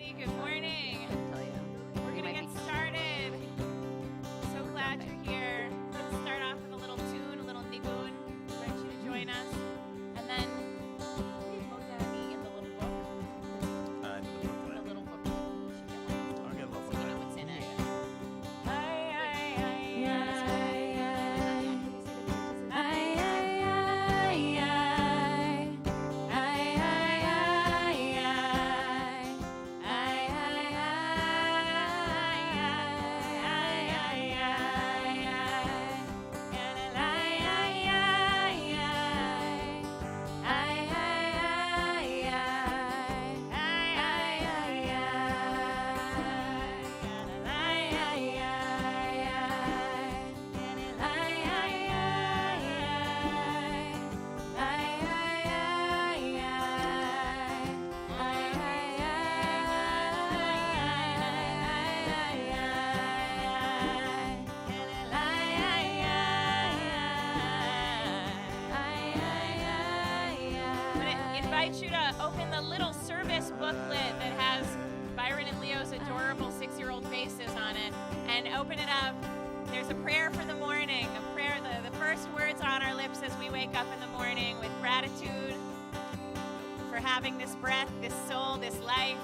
everybody. Good morning. We're going to get started. So glad you're here. Let's start off with a little tune, a little nigun. I invite you to join us. And then please go down in the little book. The little book. I'll get a little So you know what's in it. I invite you to open the little service booklet that has Byron and Leo's adorable 6-year-old faces on it, and open it up. There's a prayer for the morning, a prayer, the first words on our lips as we wake up in the morning, with gratitude for having this breath, this soul, this life.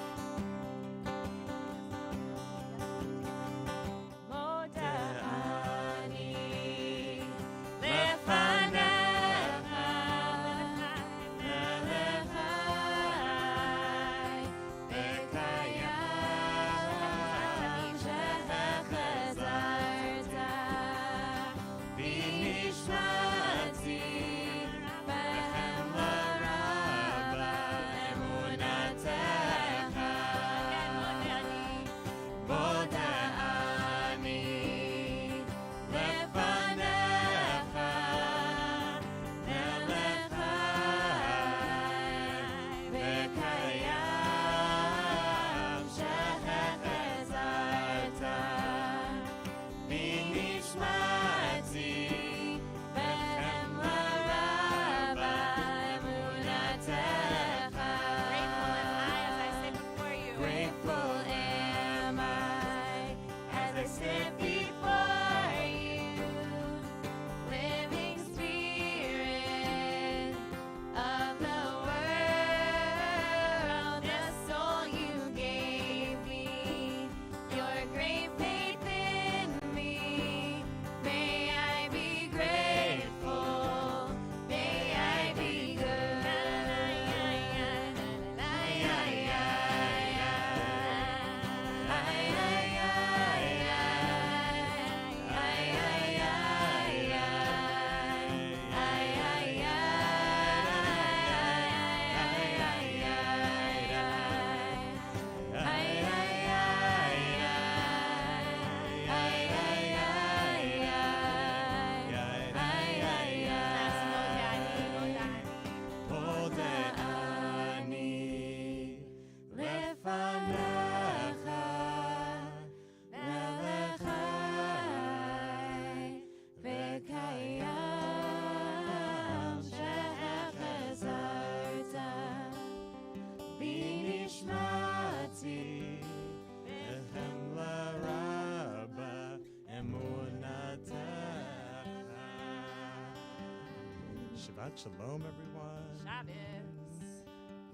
Shabbat shalom, everyone. Shabbos.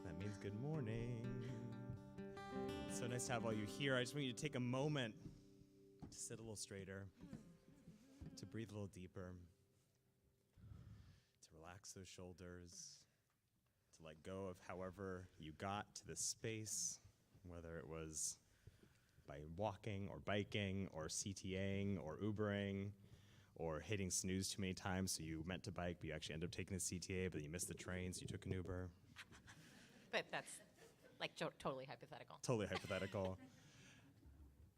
That means good morning. It's so nice to have all you here. I just want you to take a moment to sit a little straighter, to breathe a little deeper, to relax those shoulders, to let go of however you got to this space, whether it was by walking or biking or CTAing or Ubering, or hitting snooze too many times, so you meant to bike, but you actually ended up taking the CTA, but you missed the train, so you took an Uber. But that's like totally hypothetical. Totally hypothetical.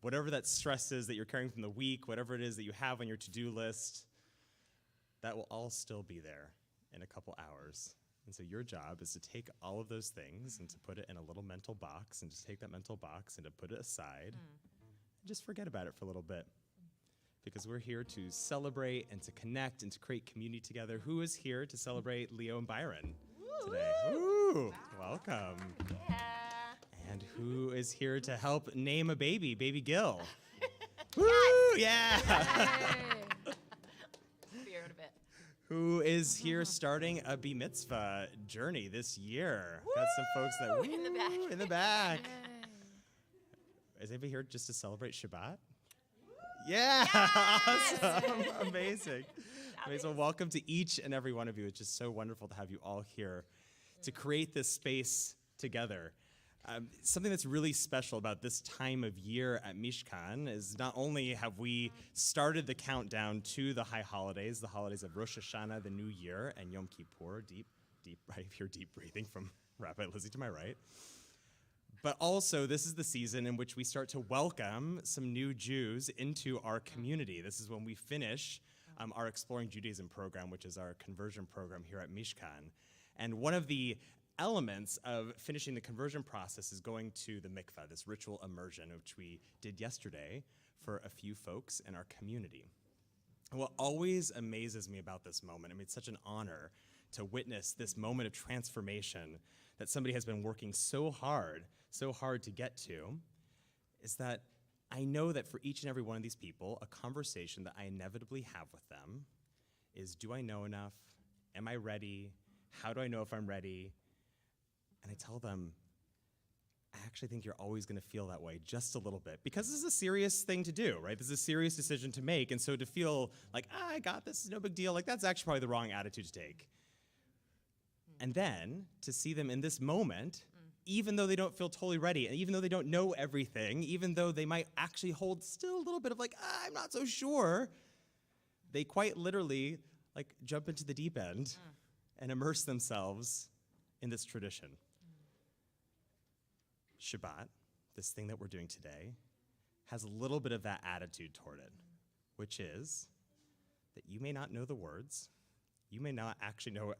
Whatever that stress is that you're carrying from the week, whatever it is that you have on your to-do list, that will all still be there in a couple hours. And so your job is to take all of those things and to put it in a little mental box, and just take that mental box and to put it aside and just forget about it for a little bit. Because we're here to celebrate and to connect and to create community together. Who is here to celebrate Leo and Byron today? Woo! Welcome. Yeah. And who is here to help name a baby? Baby Gil. Woo! Yeah! Spirit of it. Who is here starting a BMitzvah journey this year? Got some folks that In the back. in the back. Is anybody here just to celebrate Shabbat? Yeah, awesome, amazing. Well, welcome to each and every one of you. It's just so wonderful to have you all here to create this space together. Something that's really special about this time of year at Mishkan is not only have we started the countdown to the high holidays, the holidays of Rosh Hashanah, the New Year, and Yom Kippur, deep, I hear deep breathing from Rabbi Lizzie to my right. But also, this is the season in which we start to welcome some new Jews into our community. This is when we finish our Exploring Judaism program, which is our conversion program here at Mishkan. And one of the elements of finishing the conversion process is going to the mikvah, this ritual immersion, which we did yesterday for a few folks in our community. And what always amazes me about this moment, it's such an honor to witness this moment of transformation that somebody has been working so hard to get to, is that I know that for each and every one of these people, a conversation that I inevitably have with them is, do I know enough? Am I ready? How do I know if I'm ready? And I tell them, I actually think you're always going to feel that way just a little bit, because this is a serious thing to do, right? This is a serious decision to make. And so to feel like, I got this, no big deal, like that's actually probably the wrong attitude to take. And then to see them in this moment, even though they don't feel totally ready, and even though they don't know everything, even though they might actually hold still a little bit of like, I'm not so sure, they quite literally like jump into the deep end and immerse themselves in this tradition. Shabbat, this thing that we're doing today, has a little bit of that attitude toward it, which is that you may not know the words, you may not actually know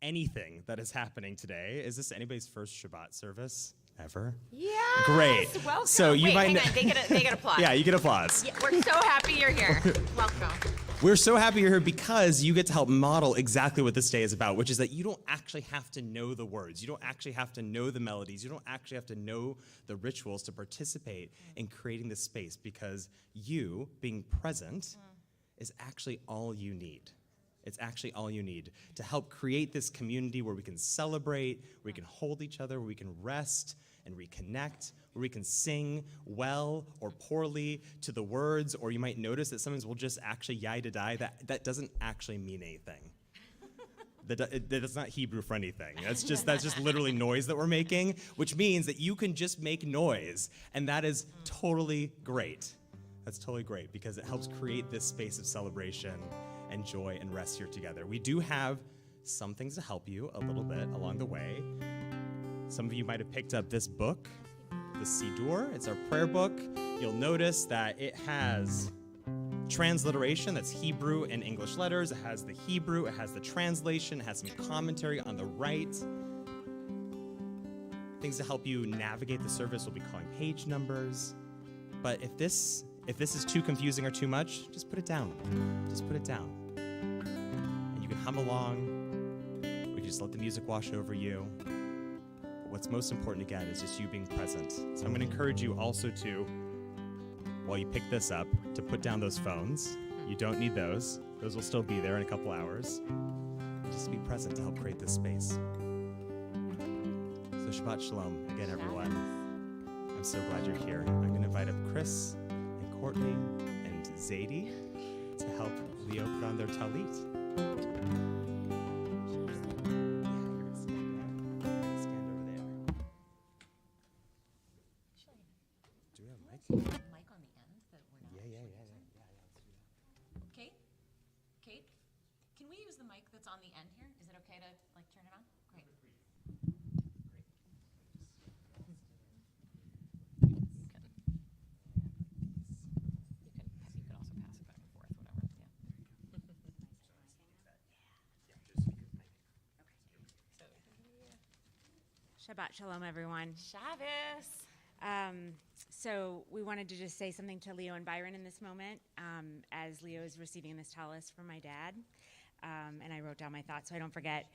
anything that is happening today. Is this anybody's first Shabbat service ever? Yes. Great. Welcome. So you might hang on. They get applause. Yeah, you get applause. Yeah, we're so happy you're here. Welcome. We're so happy you're here because you get to help model exactly what this day is about, which is that you don't actually have to know the words. You don't actually have to know the melodies. You don't actually have to know the rituals to participate in creating this space, because you being present is actually all you need. It's actually all you need to help create this community where we can celebrate, where we can hold each other, where we can rest and reconnect, where we can sing well or poorly to the words, or you might notice that sometimes we'll just actually yai-da-dai. That doesn't actually mean anything. That's not Hebrew for anything. That's just literally noise that we're making, which means that you can just make noise, and that is totally great. That's totally great, because it helps create this space of celebration and joy and rest here together. We do have some things to help you a little bit along the way. Some of you might have picked up this book, the Siddur. It's our prayer book. You'll notice that it has transliteration, that's Hebrew and English letters. It has the Hebrew, it has the translation, it has some commentary on the right. Things to help you navigate the service we'll be calling page numbers. But if this is too confusing or too much, just put it down. Just put it down. And you can hum along, or you can just let the music wash over you. But what's most important, again, is just you being present. So I'm going to encourage you also to, while you pick this up, to put down those phones. You don't need those. Those will still be there in a couple hours. Just be present to help create this space. So Shabbat Shalom again, everyone. I'm so glad you're here. I'm going to invite up Chris, Courtney, and Zadie to help Leo put on their talit. Stand over there. Do we have a mic? Mic on the end that we're not. Yeah. Kate, can we use the mic that's on the end here? Is it okay to turn it on? Great. You could also pass it back and forth, whatever. Yeah. Shabbat Shalom, everyone. Shabbos. So we wanted to just say something to Leo and Byron in this moment, as Leo is receiving this tallis from my dad. And I wrote down my thoughts so I don't forget.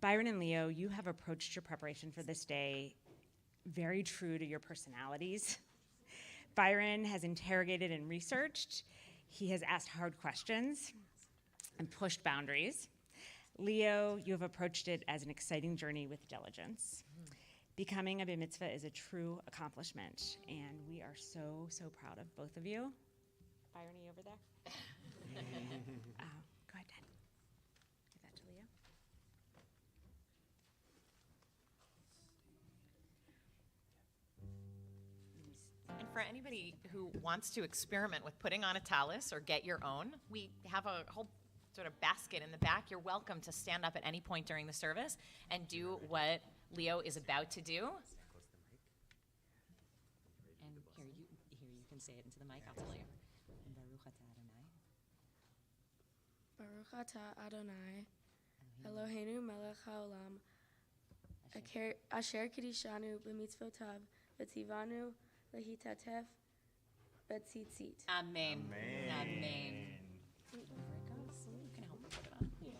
Byron and Leo, you have approached your preparation for this day very true to your personalities. Byron has interrogated and researched. He has asked hard questions and pushed boundaries. Leo, you have approached it as an exciting journey with diligence. Becoming a BMitzvah is a true accomplishment, and we are so, so proud of both of you. Byron, are you over there? Go ahead, Dad. Give that to Leo. And for anybody who wants to experiment with putting on a tallis or get your own, we have a whole sort of basket in the back. You're welcome to stand up at any point during the service and do what Leo is about to do. And here you can say it into the mic. I'll tell you. Baruch atah Adonai, Eloheinu melech haolam, asher kidishanu b'mitzvotav, v'tzivanu lehitatef v'tzitzit. Amen. Amen. Where it goes. So you can help me put it on. Yeah.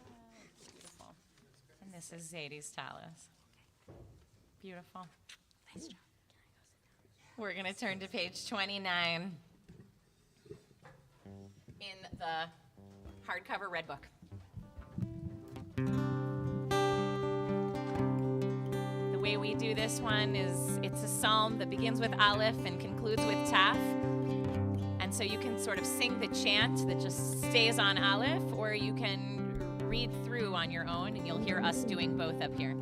Beautiful. And this is Zadie's tallis. Beautiful. Nice job. We're going to turn to page 29 in the hardcover red book. The way we do this one is it's a psalm that begins with Aleph and concludes with Taf. And so you can sort of sing the chant that just stays on Aleph, or you can read through on your own, and you'll hear us doing both up here.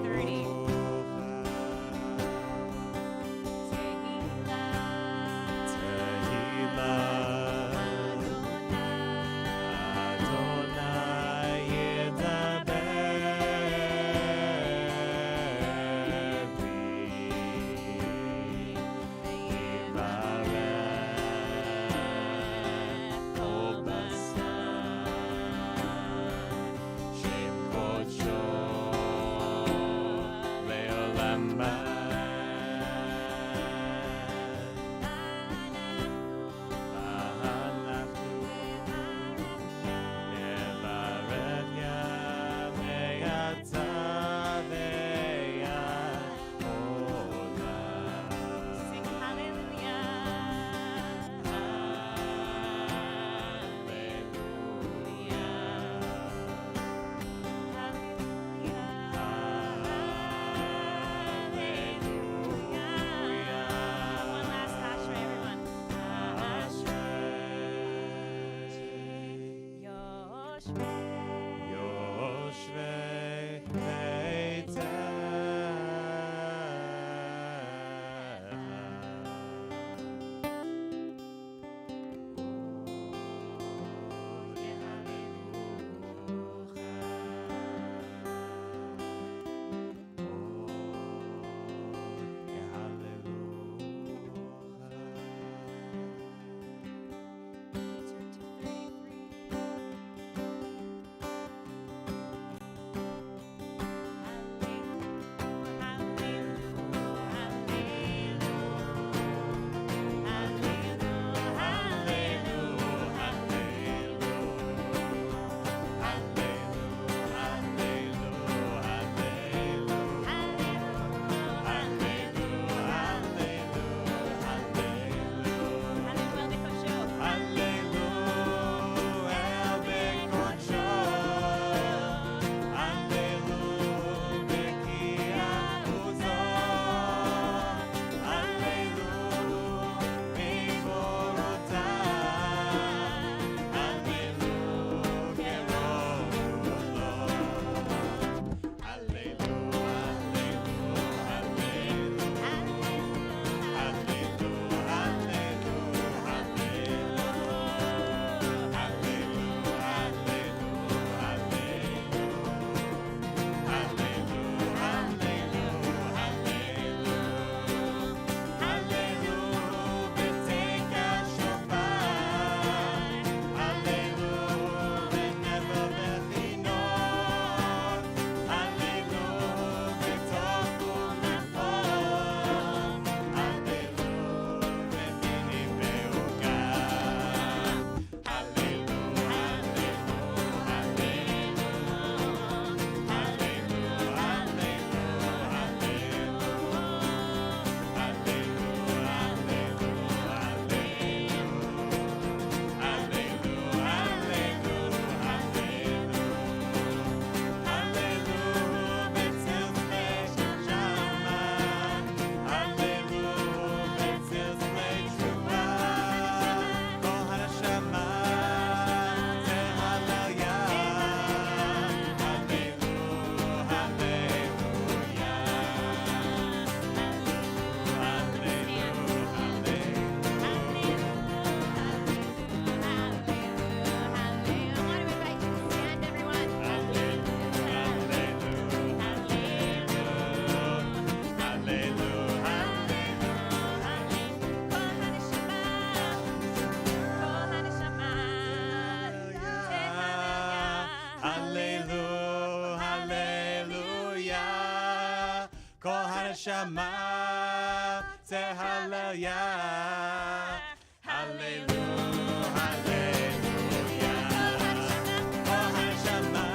30. Yoshvei Shama, say hallelujah, hallelujah, hallelujah. Oh, Shama,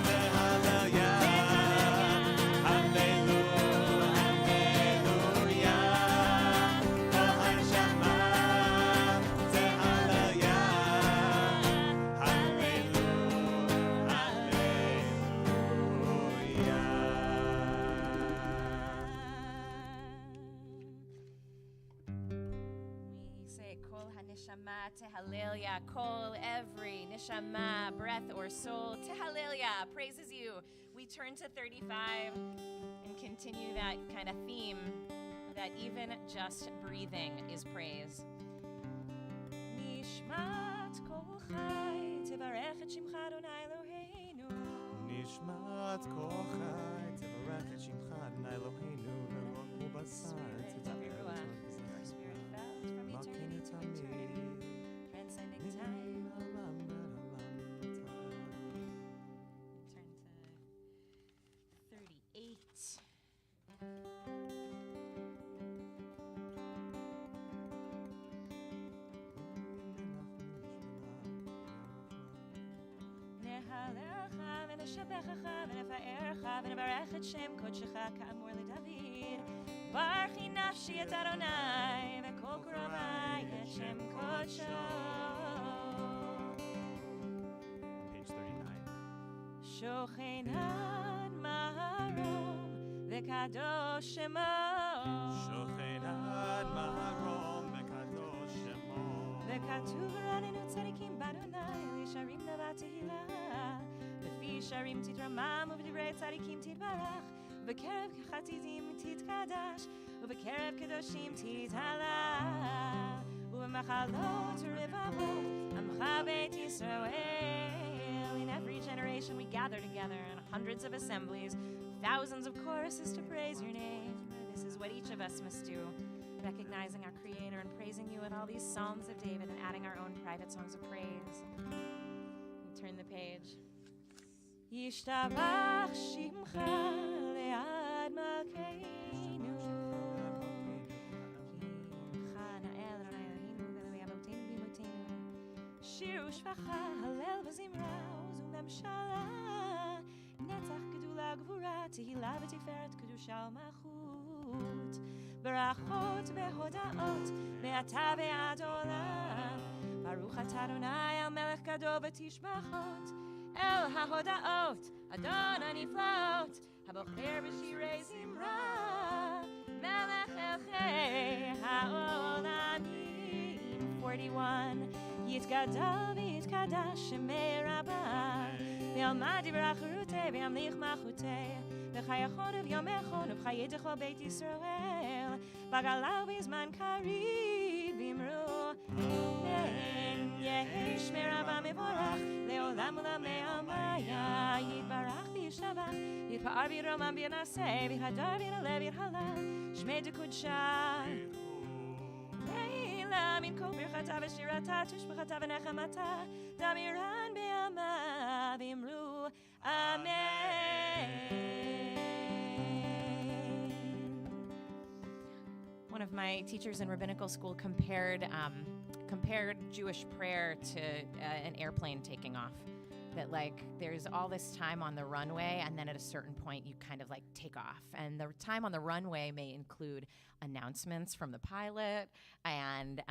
say hallelujah, hallelujah, hallelujah. Oh, Shama, say hallelujah, hallelujah, hallelujah. Neshama tehalelia, kol every neshama, breath or soul tehalelia praises you. We turn to 35 and continue that kind of theme that even just breathing is praise. Nishmat kol chai tevarech et shimcha Adonai Eloheinu. Nishmat kol chai tevarech et shimcha Adonai Eloheinu v'rohu basar Your spirit felt from eternity to eternity, transcending time. Turn to 38. Nehalecha v'neshabechacha v'nefa'erecha v'nebarech et shem kodshecha ka'amor leDavid. Barchi nafshi et Adonai v'kol krovai et shem kodsho. Page 39. Shochen ad maharom v'kadosh shemo. Shochen ad maharom v'kadosh shemo. V'katuv ranenu tzadikim b'Adonai ישרים נבע תהילה, בפי ישרים תתרומם ובדברי צדיקים תתברך, ובקרב כחסידים תתקדש, ובקרב קדושים תתהלל, ובמחלות רבבות עמך בית ישראל. In every generation we gather together in hundreds of assemblies, thousands of choruses to praise your name. This is what each of us must do, recognizing our Creator and praising you in all these Psalms of David and adding our own private songs of praise. Turn the page. Yishtabach Shimcha Le'ad Malkeinu, Kimcha Na'el Adonai Eloheinu V'Elokei Avotenu V'Imotenu, Shiru Shvacha Halel V'Zimra U'Memshala, Netzach Gedula Gvura Tehila V'Tiferet Kedusha U'Malchut, Berachot Ve'Hodaot Ve'ata Ve'ad Olam, Baruch Atah Adonai Al Melech Gadol V'Tishbachot, El HaHodaot Adon HaNiflaot, Habocher B'Shirei Zimra, Melech Elchei HaOlamim. 41. Yitgadol v'yitkadash Shemei Rabbah, V'yalmad yivrach Rutei v'yamlich Malchutei, V'chayachon v'yomechon v'chayedecho Beit Yisrael, V'galav b'zman karib v'imru, Nen yehi Shmei Rabbah mevorach, Le'olam u'lam le'amaya, Yitbarach v'yishavach, Yitpa'ar v'yiromam v'yanaseh, V'yihadar v'yanaleh v'yirhalal, Shmei Dekudshah. Min kol birchata v'shirata tushbachata v'nechamata damiran be'ama v'imru amen. One of my teachers in rabbinical school compared Jewish prayer to an airplane taking off. That like there's all this time on the runway, and then at a certain point you kind of like take off. And the time on the runway may include announcements from the pilot, and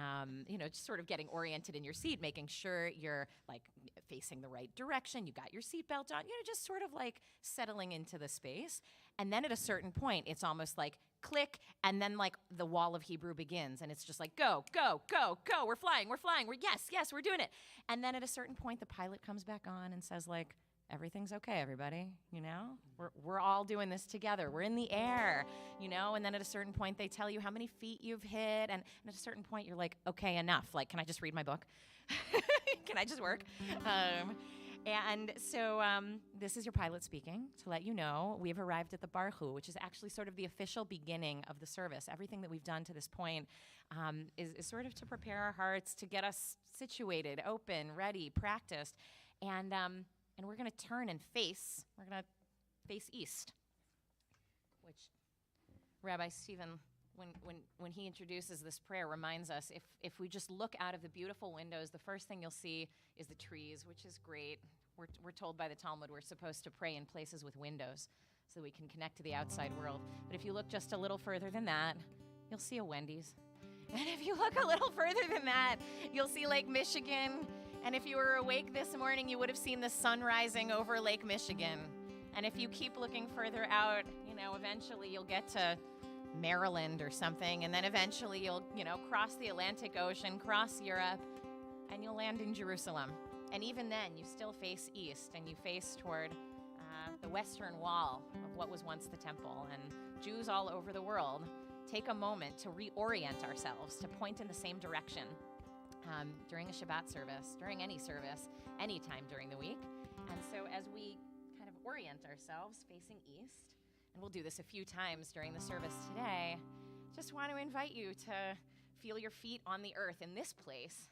just sort of getting oriented in your seat, making sure you're like facing the right direction, you got your seatbelt on, just sort of like settling into the space. And then at a certain point, it's almost like click, and then like the wall of Hebrew begins, and it's just like go, go, go, go. We're flying. We're yes, we're doing it. And then at a certain point, the pilot comes back on and says like, everything's okay, everybody. We're all doing this together. We're in the air, And then at a certain point, they tell you how many feet you've hit, and at a certain point, you're like, okay, enough. Like, can I just read my book? Can I just work? And so this is your pilot speaking to let you know we've arrived at the Baruch, which is actually sort of the official beginning of the service. Everything that we've done to this point is sort of to prepare our hearts, to get us situated, open, ready, practiced. And we're going to turn and face east, which Rabbi Stephen, when he introduces this prayer, reminds us if we just look out of the beautiful windows, the first thing you'll see is the trees, which is great. We're told by the Talmud we're supposed to pray in places with windows so we can connect to the outside world. But if you look just a little further than that, you'll see a Wendy's. And if you look a little further than that, you'll see Lake Michigan. And if you were awake this morning, you would have seen the sun rising over Lake Michigan. And if you keep looking further out, eventually you'll get to Maryland or something, and then eventually you'll, cross the Atlantic Ocean, cross Europe, and you'll land in Jerusalem. And even then, you still face east, and you face toward the western wall of what was once the temple. And Jews all over the world take a moment to reorient ourselves, to point in the same direction during a Shabbat service, during any service, anytime during the week. And so as we kind of orient ourselves facing east, and we'll do this a few times during the service today, just want to invite you to feel your feet on the earth in this place,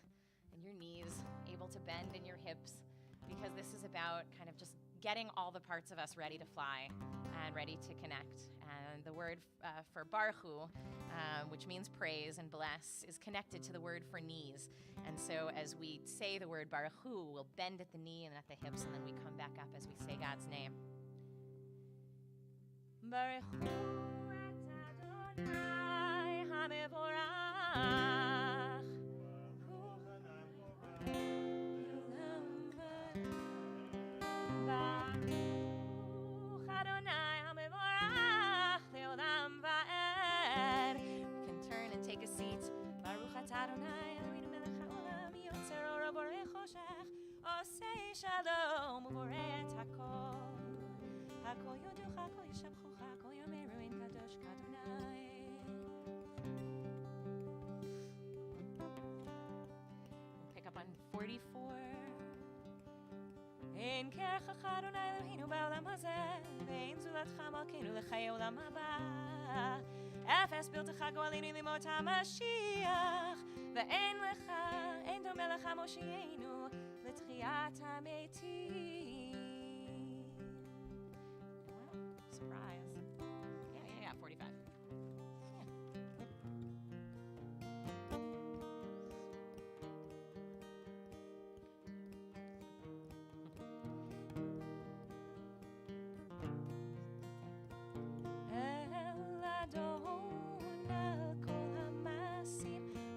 and your knees able to bend in your hips, because this is about kind of just getting all the parts of us ready to fly and ready to connect. And the word for Baruch Hu, which means praise and bless, is connected to the word for knees. And so as we say the word Baruch Hu, we'll bend at the knee and at the hips, and then we come back up as we say God's name. Baruch Hu et Adonai HaMevorach. Adonai, Eloheinu melech haolam, yotzer ora borei choshech, עושה שלום ובורא את הכל. הכל יודוך, הכל ישבחוך, הכל יאמרו אין קדוש כאדוני. We'll pick up on 44. אין כרך אדוני אלוהינו בעולם הזה, ואין זולתך מלכנו לחיי עולם הבא. אפס בלתך גואלני למות המשיח, ואין לך, אין דומה לך מושיענו לתחיית המתים. Wow, surprise. Yeah, 45.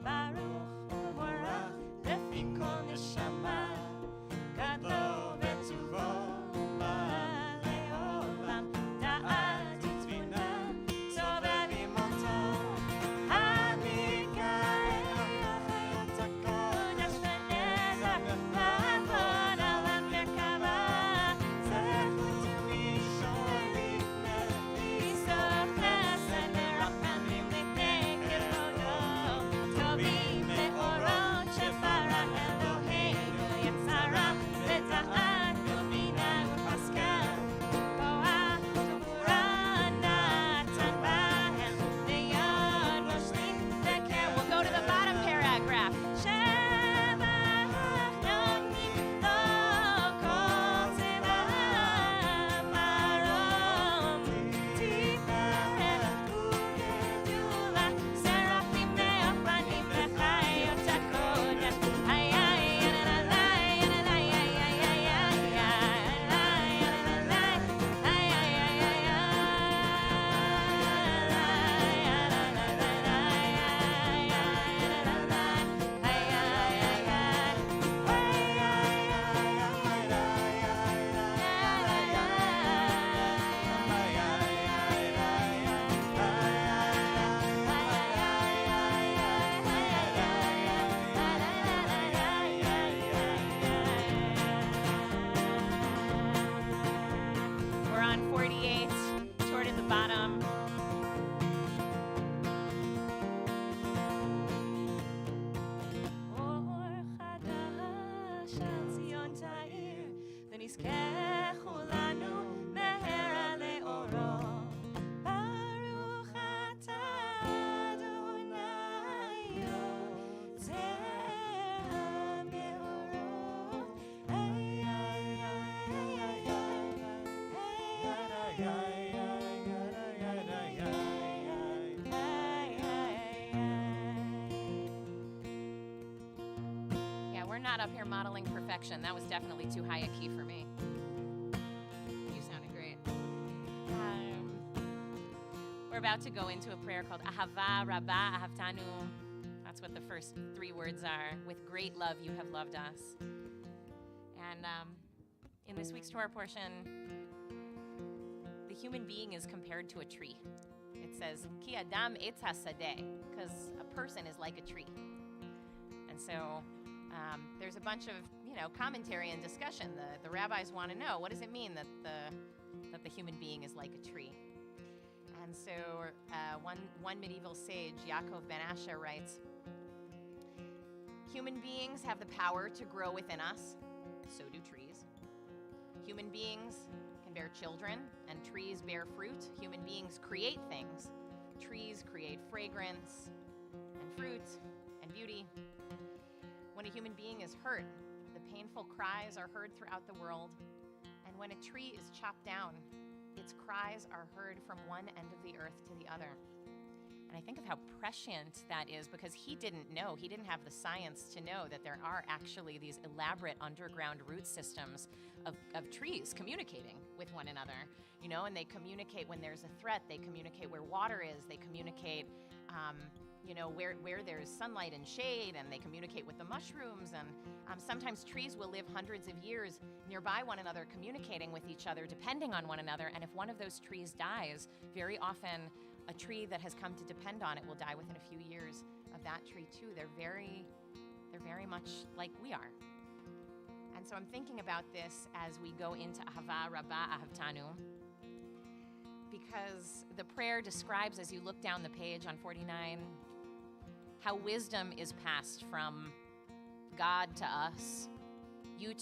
Baruch u'borach lefi kol neshama, gadlo v'tuvo le'olam, da'at u'tvina, toveh imoto, hamikael chayot hakodesh v'nezer, v'avod alam merkava, zechut u'mishor lifnei, yisoch chesed v'rachamim lifnei kevodo. טובים מאורות שברא אלוהינו יצרה ודעת ובינה וחזקה כוח וגבורה נתן בהם ליד משלים וקר. We'll go to the bottom paragraph. שבח נותנים לו כל צבא מרום תפארת וגדולה שרפים נאפנים וחיות הקודש. איי איי איי איי We're on 48, toward at the bottom. אור חדש על ציון תאיר, ונזכה כולנו מהרה לאורו. ברוך אתה אדוני יוצר המאורות. איי איי איי איי Yeah, we're not up here modeling perfection. That was definitely too high a key for me. You sounded great. We're about to go into a prayer called Ahava Rabbah Ahavtanu. That's what the first three words are. With great love you have loved us. And in this week's Torah portion, the human being is compared to a tree. It says, Ki Adam Eitz HaSadeh, because a person is like a tree. And so there's a bunch of, commentary and discussion. The rabbis want to know, what does it mean that the human being is like a tree? And so one medieval sage, Yaakov ben Asher, writes, human beings have the power to grow within us, so do trees. Human beings can bear children, and trees bear fruit. Human beings create things. Trees create fragrance and fruit and beauty. When a human being is hurt, the painful cries are heard throughout the world. And when a tree is chopped down, its cries are heard from one end of the earth to the other. And I think of how prescient that is, because he didn't know, he didn't have the science to know that there are actually these elaborate underground root systems of trees communicating with one another, and they communicate when there's a threat, they communicate where water is, they communicate, where there's sunlight and shade, and they communicate with the mushrooms, and sometimes trees will live hundreds of years nearby one another, communicating with each other, depending on one another, and if one of those trees dies, very often a tree that has come to depend on it will die within a few years of that tree too. They're very much like we are. And so I'm thinking about this as we go into Ahava Rabbah Ahavtanu, because the prayer describes, as you look down the page on 49, how wisdom is passed from God to us. You,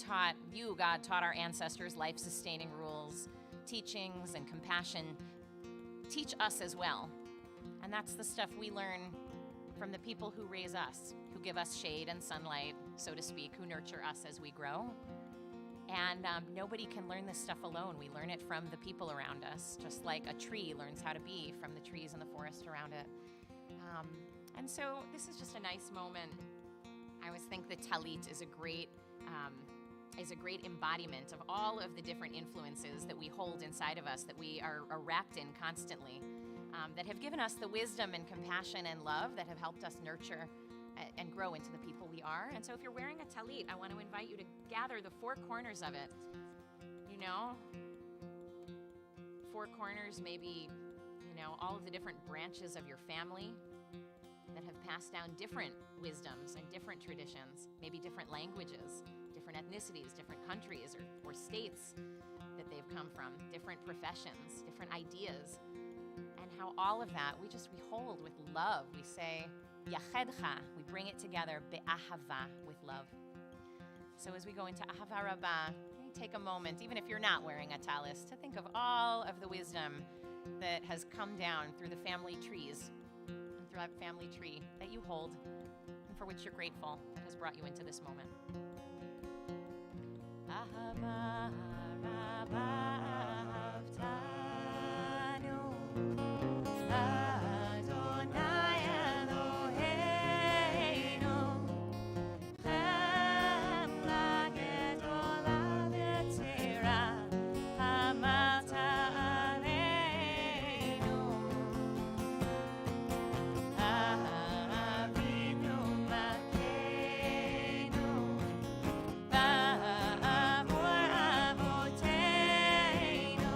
God, taught our ancestors life-sustaining rules, teachings, and compassion. Teach us as well. And that's the stuff we learn from the people who raise us, who give us shade and sunlight, so to speak, who nurture us as we grow. And nobody can learn this stuff alone. We learn it from the people around us, just like a tree learns how to be from the trees in the forest around it. And so this is just a nice moment. I always think the talit is a great embodiment of all of the different influences that we hold inside of us, that we are wrapped in constantly, that have given us the wisdom and compassion and love that have helped us nurture and grow into the people we are. And so if you're wearing a talit, I want to invite you to gather the four corners of it. You know, four corners, maybe, all of the different branches of your family that have passed down different wisdoms and different traditions, maybe different languages, different ethnicities, different countries or states that they've come from, different professions, different ideas, and how all of that we hold with love. We say, Yachedcha, we bring it together, be'ahava, with love. So as we go into Ahava Rabbah, take a moment, even if you're not wearing a talis, to think of all of the wisdom that has come down through the family trees, and through that family tree that you hold, and for which you're grateful, that has brought you into this moment. Ahava Rabbah Ahavtanu, Adonai Eloheinu, Chemla gedola v'tzira, hamalta aleinu, Avinu Malkeinu, Ba'amor Avoteinu,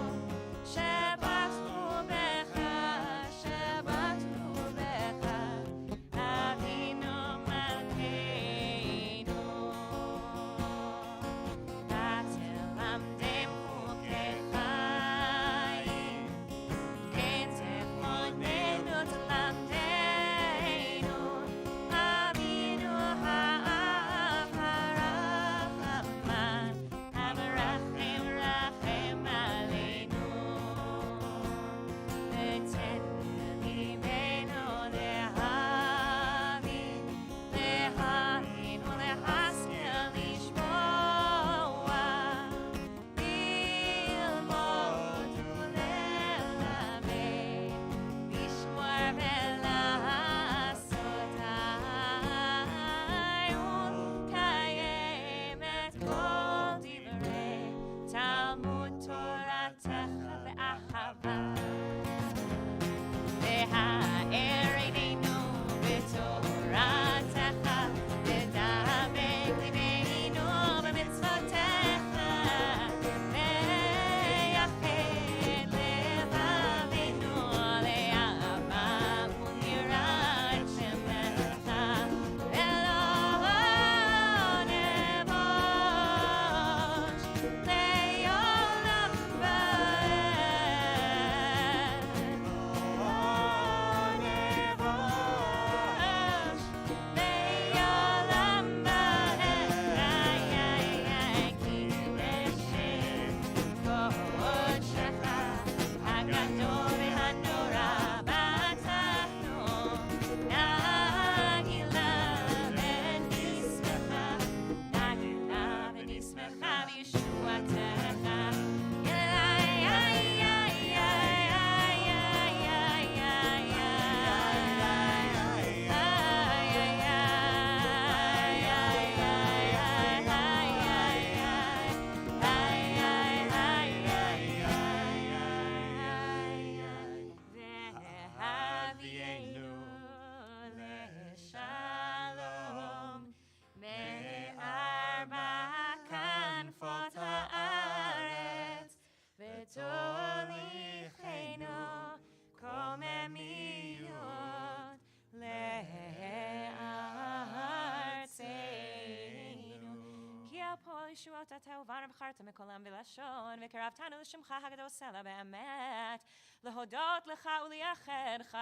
ישועות אתה ובנו בחרת מכל עם ולשון, וקרבתנו לשמך הקדוש סלע באמת, להודות לך ולייחדך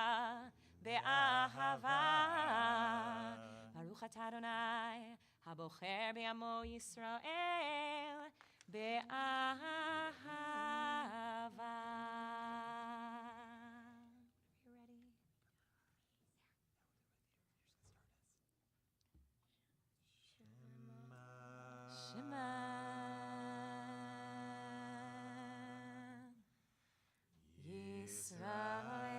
באהבה. ברוך אתה אדוני, הבוחר בעמו ישראל, באהבה. You ready? Shema Yisrael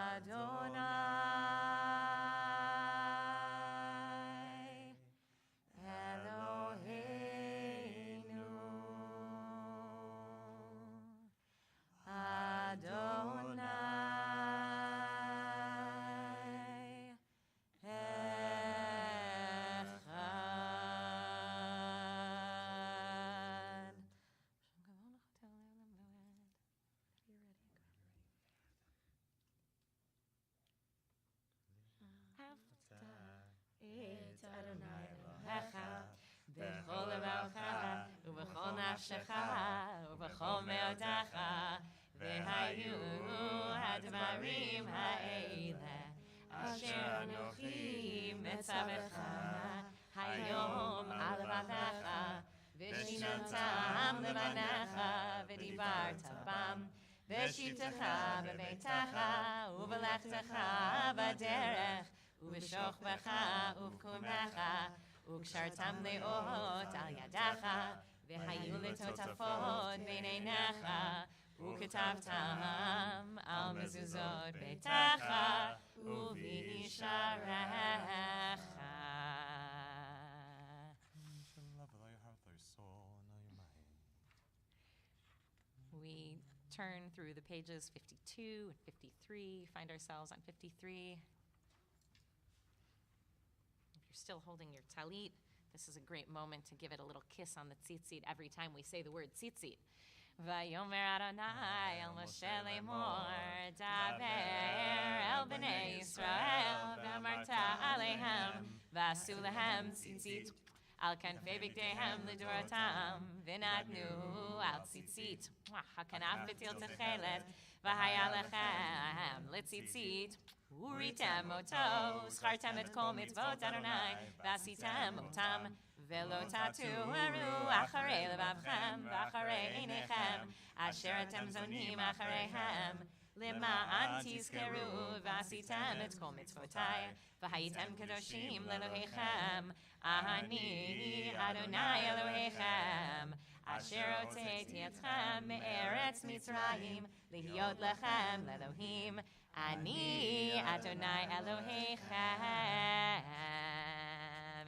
Adonai Eloheinu Adonai Echad. את אדוני אלוהיך בכל לבבך ובכל נפשך ובכל מאודך, והיו הדברים האלה אשר אנוכי מצווך היום על בניך, ושיננתם לבניך ודיברת בם בשבתך בביתך ובלכתך בדרך ובשוכבך ובקומך, וקשרתם לאות על ידך, והיו לטוטפות בין עיניך, וכתבתם על מזוזות ביתך ובישעריך. We turn through the pages 52 and 53, find ourselves on 53. If you're still holding your talit, this is a great moment to give it a little kiss on the tzitzit every time we say the word tzitzit. Vayomer Adonai el Moshe lemor, daber el bnei Yisrael, v'amarta alehem, v'asu lehem tzitzit, al kanfei bigdeihem liduratam, v'natnu al tzitzit, hakanaf v'til techelet, v'haya lechem litzitzit, uritem oto, schartem et kol mitzvot Adonai, v'asitem otam, ולא תטורו אחרי לבבכם ואחרי עיניכם אשר אתם זונים אחריהם, למען תזכרו ועשיתם את כל מצוותיי והייתם קדושים לאלוהיכם. אני אדוני אלוהיכם אשר הוצאתי אתכם מארץ מצרים להיות לכם לאלוהים. אני אדוני אלוהיכם.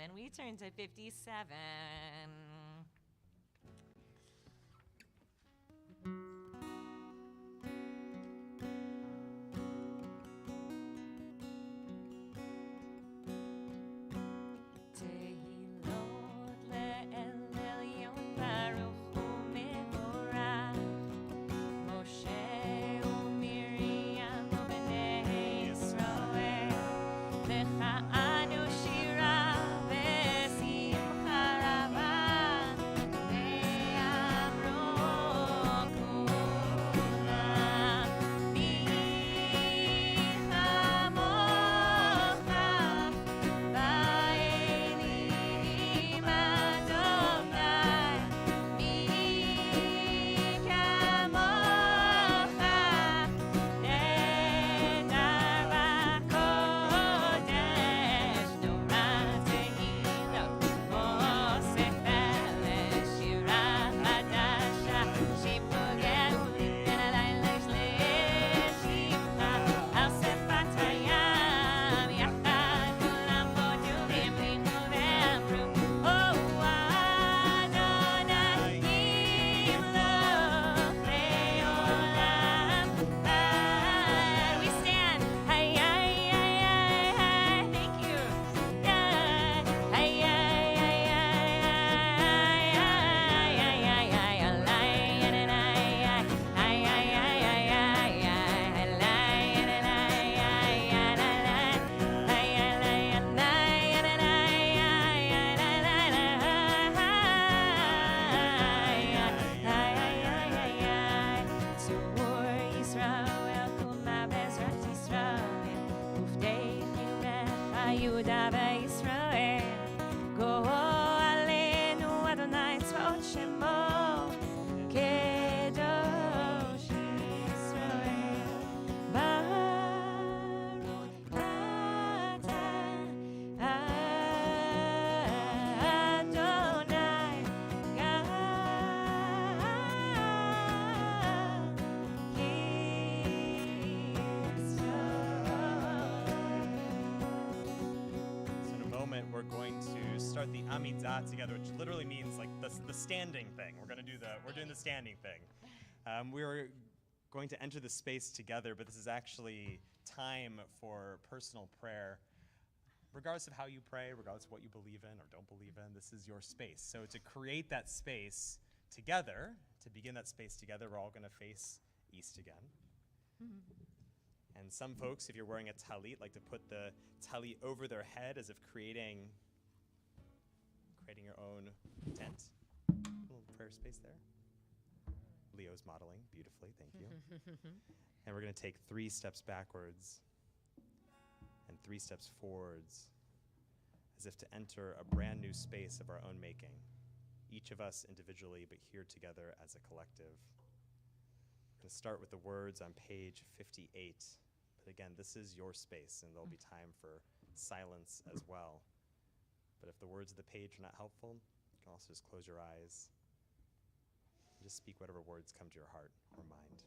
And we turn to 57. Anu shira besimcha rava Yehuda veYisrael. Go Aleinu Adonai tzvaot shemo, Kedosh Yisrael. Baruch atah Adonai Gad So in a moment, we're going to start the Amidah together, which literally means like the standing thing. We're doing the standing thing. We're going to enter the space together, but this is actually time for personal prayer. Regardless of how you pray, regardless of what you believe in or don't believe in, this is your space. So to create that space together, to begin that space together, we're all going to face east again. And some folks, if you're wearing a talit, like to put the talit over their head as if creating your own tent. A little prayer space there. Leo's modeling beautifully, thank you. And we're going to take 3 steps backwards and 3 steps forwards, as if to enter a brand new space of our own making. Each of us individually, but here together as a collective. We're going to start with the words on page 58. But again, this is your space, and there'll be time for silence as well. But if the words of the page are not helpful, you can also just close your eyes and just speak whatever words come to your heart or mind.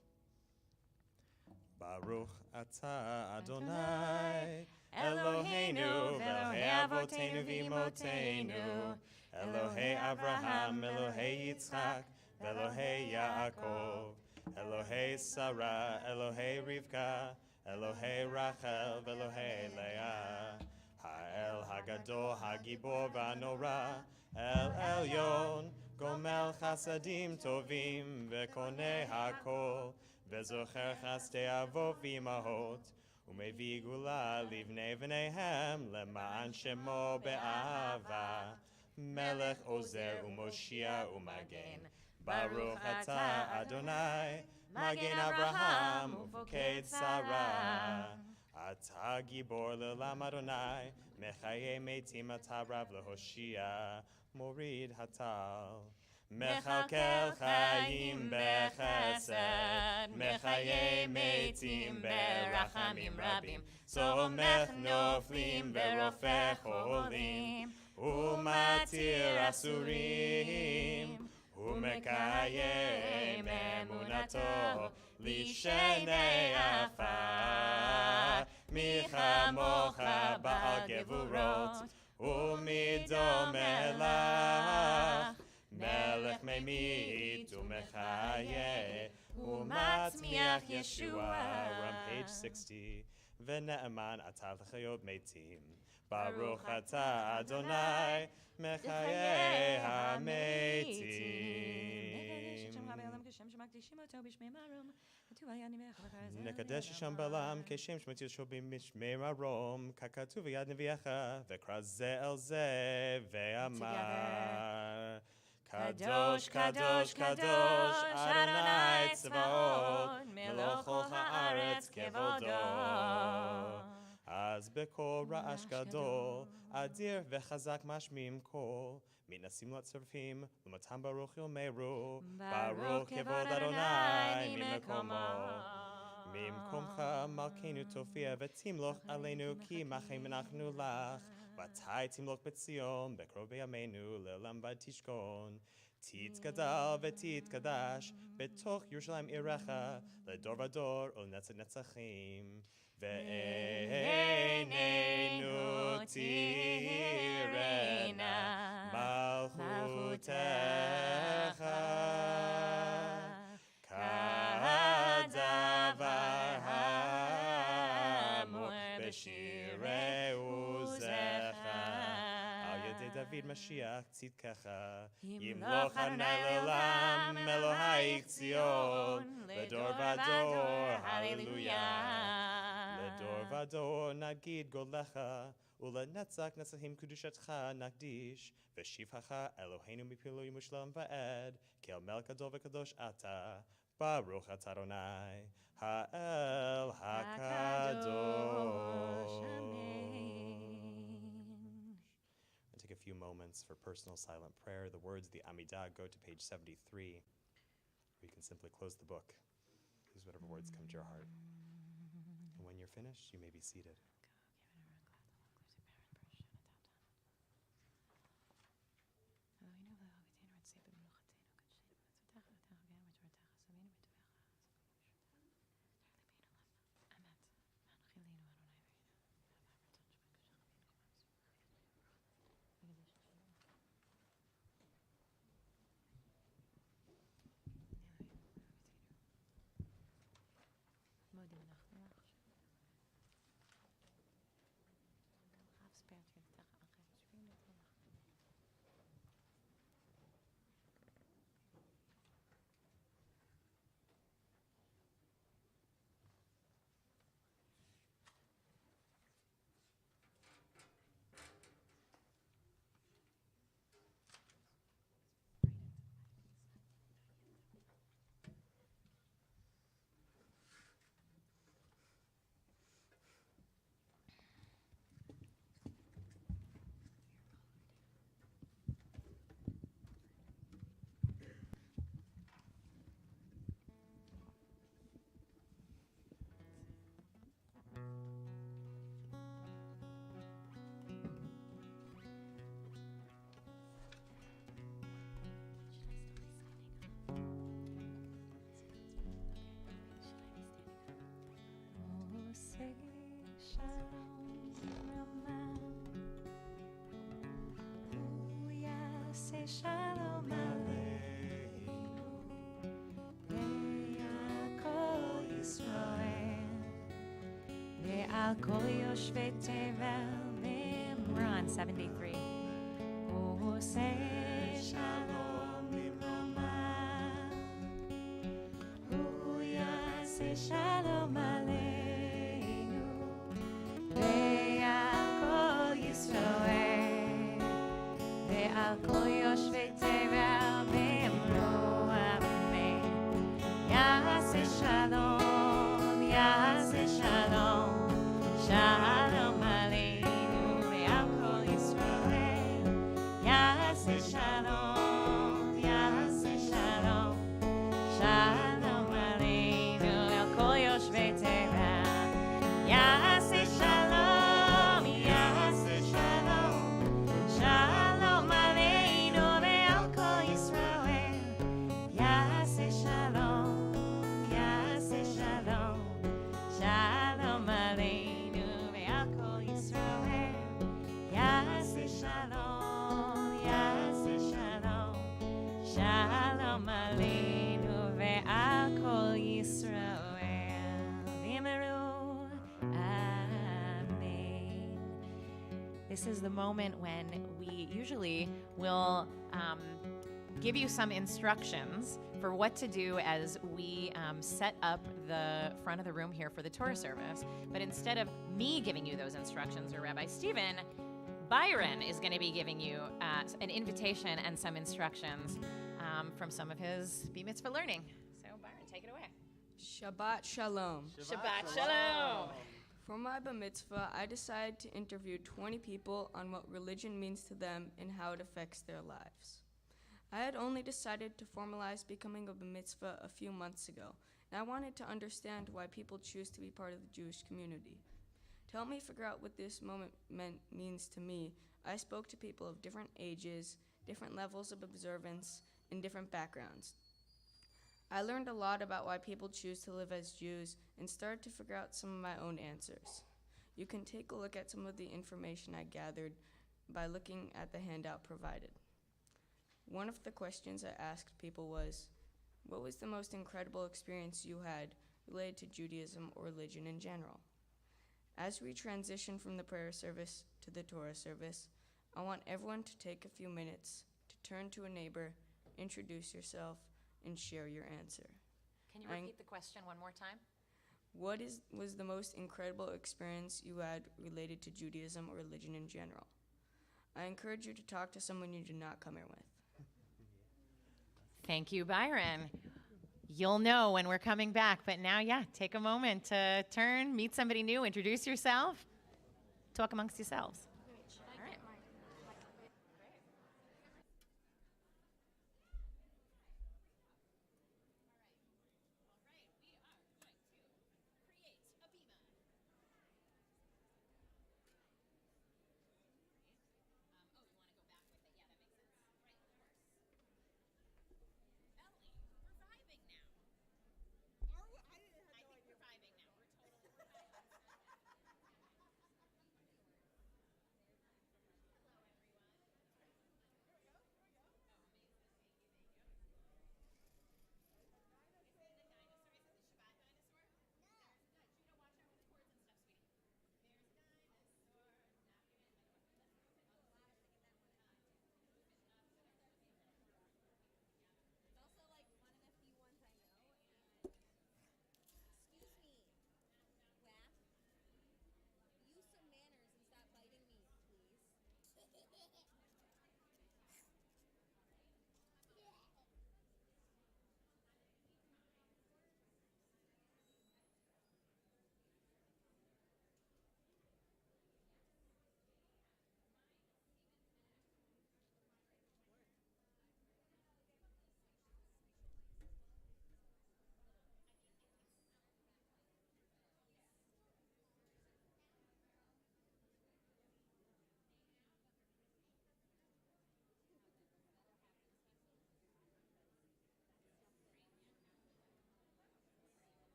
Baruch atah Adonai Eloheinu v'Elohei Avoteinu v'Imotenu Elohei Avraham, Elohei Yitzchak, v'Elohei Yaakov, Elohei Sarah, Elohei Rivka, Elohei Rachel, v'Elohei Leah, Ha'el Hagadol Hagibor v'Anora, El Elyon, Gomel Chasadim Tovim, v'Konei Hakol, v'Zocher Chastei Avot v'Imahot, Umevi Gula Livnei V'neihem, Le'ma'an Shemo Be'ava, Melech Ozer Umoshia Umagen, Baruch atah Adonai, Magen Avraham Ufoked Sarah. Atah Gibor Le'olam Adonai, Mechaye Meitim atah Rav Lehoshia, Morid Hatal. Mechalkel Chaim Bechesed, Mechaye Meitim Berachamim Rabim, Somech Noflim Berofech Cholim, Umatir Asurim, Umekayem Emunato, Lishenei Afar, Michamocha Ba'al Gevurot, Umidom Melach, Melech Memit Umechaye, Umatzmiach Yeshua. We're on page 60. V'ne'eman atah l'chayot meitim. Baruch atah Adonai, Mechaye ha'meitim. Nekadesh Hashem b'alam, Keshem shmati Yeshua b'mishmei marom, Kakatu v'yad nevi'echa, V'kra ze el ze, Ve'amar. Kadosh, Kadosh, Kadosh, Adonai Tzvaot, Melocho ha'aretz kevodo. Az bekol ra'ash gadol, Adir v'chazak mashmim kol, Mitnasim l'tzarfim, L'matam baruch yomeru, Baruch kevod Adonai mimekomo. Mimkomcha malkeinu tofia, V'timloch aleinu ki machem nachnu lach, Vatai timloch betzion, Bekrov b'yameinu, Le'olam vad tishkon. Tit gadal v'tit kadash, Betoch Yerushalayim irecha, Ledor vador, ol netzach netzachim. Ve'eneinu tireina, Malchutecha, Kadavar ha'amur, B'shirei uzecha. Al yedei David Mashiach tzidkecha, Yimloch Adonai le'olam, Elohai Tzion, Ledor vador, Hallelujah. Ledor vador nagid golecha, Ulenetzach netzachim kudushatcha nagdish, V'shivchacha Eloheinu mipilo yimushlam va'ed, Kel melech gadol v'kadosh ata, Baruch atah Adonai, Ha'el HaKadosh. few moments for personal silent prayer. The words, the Amidah, go to page 73, or you can simply close the book. Use whatever words come to your heart. And when you're finished, you may be seated. Shalom Aleinu Ve'al Yisrael Ve'al kol yoshvei tevel Ron 73. Say Shalom Limromah Say Shalom Aleinu Ve'al kol Yisrael Ve'al kol yoshvei tevel ve'emro amen Yaseh Shalom Yaseh Shalom Shalom Aleinu Ve'al kol Yisrael Yaseh Shalom Yaseh Shalom Shalom Aleinu Ve'al kol yoshvei tevel Yaseh Shalom Yaseh Shalom Shalom Aleinu Ve'al kol Yisrael Yaseh Shalom Yaseh Shalom Shalom Aleinu Ve'al kol Yisrael Yaseh Shalom Yaseh Shalom Shalom Aleinu Ve'al kol Yisrael V'yimeru Amen. This is the moment when we usually will give you some instructions for what to do as we set up the front of the room here for the Torah service. But instead of me giving you those instructions, or Rabbi Stephen, Byron is going to be giving you an invitation and some instructions from some of his BMitzvah learning. So Byron, take it away. Shabbat Shalom. Shabbat Shalom. For my BMitzvah, I decided to interview 20 people on what religion means to them and how it affects their lives. I had only decided to formalize becoming a BMitzvah a few months ago, and I wanted to understand why people choose to be part of the Jewish community. To help me figure out what this moment means to me, I spoke to people of different ages, different levels of observance, and different backgrounds. I learned a lot about why people choose to live as Jews and started to figure out some of my own answers. You can take a look at some of the information I gathered by looking at the handout provided. One of the questions I asked people was, what was the most incredible experience you had related to Judaism or religion in general? As we transition from the prayer service to the Torah service, I want everyone to take a few minutes to turn to a neighbor, introduce yourself, and share your answer. Can you repeat the question one more time? What was the most incredible experience you had related to Judaism or religion in general? I encourage you to talk to someone you did not come here with. Thank you, Byron. You'll know when we're coming back, but now, take a moment to turn, meet somebody new, introduce yourself, talk amongst yourselves. All right.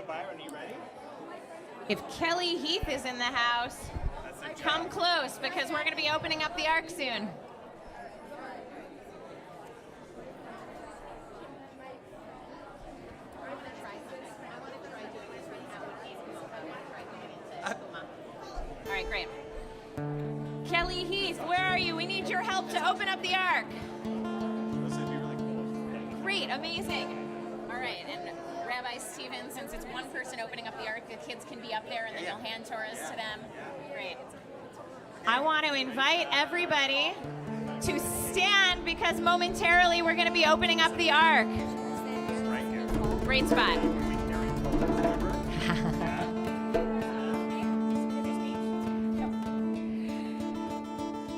Leo, Byron, are you ready? If Kelly Heath is in the house, come close because we're going to be opening up the ark soon. All right, great. Kelly Heath, where are you? We need your help to open up the ark. This would be really cool. Great, amazing. All right, and Rabbi Stephen, since it's one person opening up the ark, the kids can be up there and then they'll hand Torahs to them. Great. I want to invite everybody to stand because momentarily we're going to be opening up the ark. Right here. Great spot.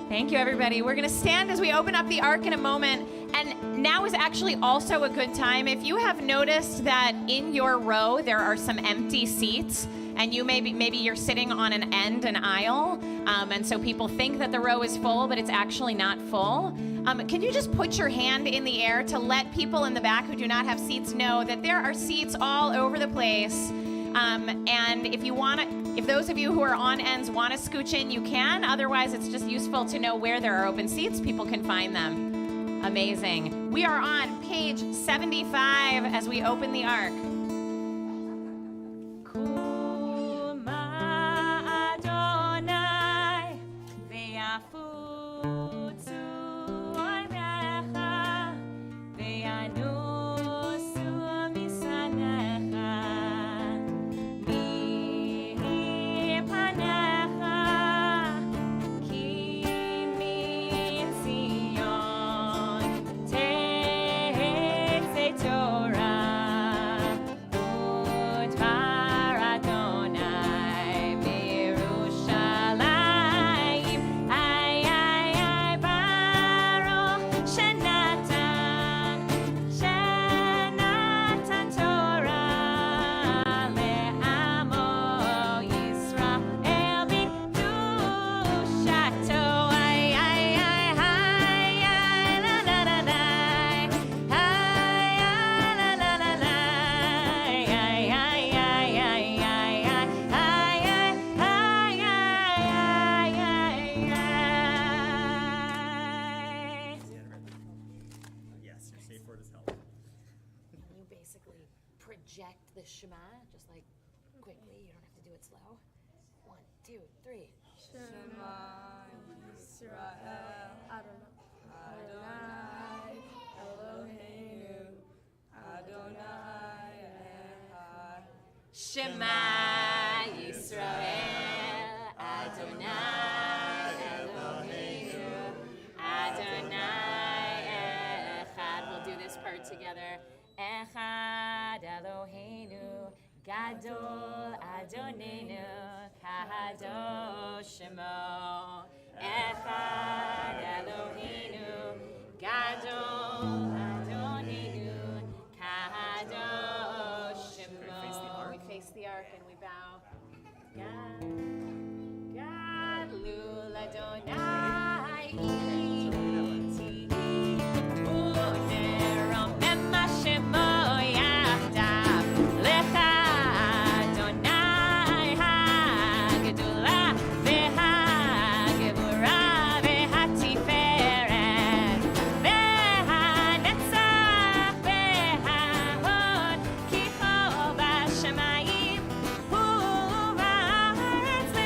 Thank you, everybody. We're going to stand as we open up the ark in a moment. And now is actually also a good time. If you have noticed that in your row there are some empty seats, and you maybe you're sitting on an aisle, and so people think that the row is full, but it's actually not full. Can you just put your hand in the air to let people in the back who do not have seats know that there are seats all over the place? And if those of you who are on ends want to scooch in, you can. Otherwise, it's just useful to know where there are open seats. People can find them. Amazing. We are on page 75 as we open the ark. Project the Shema, just like quickly. You don't have to do it slow. 1, 2, 3. Shema Yisrael Adonai Eloheinu Adonai Echad. Shema Yisrael Adonai Eloheinu Adonai Echad. We'll do this part together. Echad Eloheinu Gadol Adonenu Kadosh Shemo. Echad Eloheinu Gadol Adonenu Kadosh Shemo. We face the ark and we bow. Gadol Adonai Iti Uneromem Shemo Yahdav Lecha Adonai HaGedolah VeHaGevurah VeHaTiferet VeHaNetzach VeHaHod Ki Ho Bashamayim Hu Ba'aretz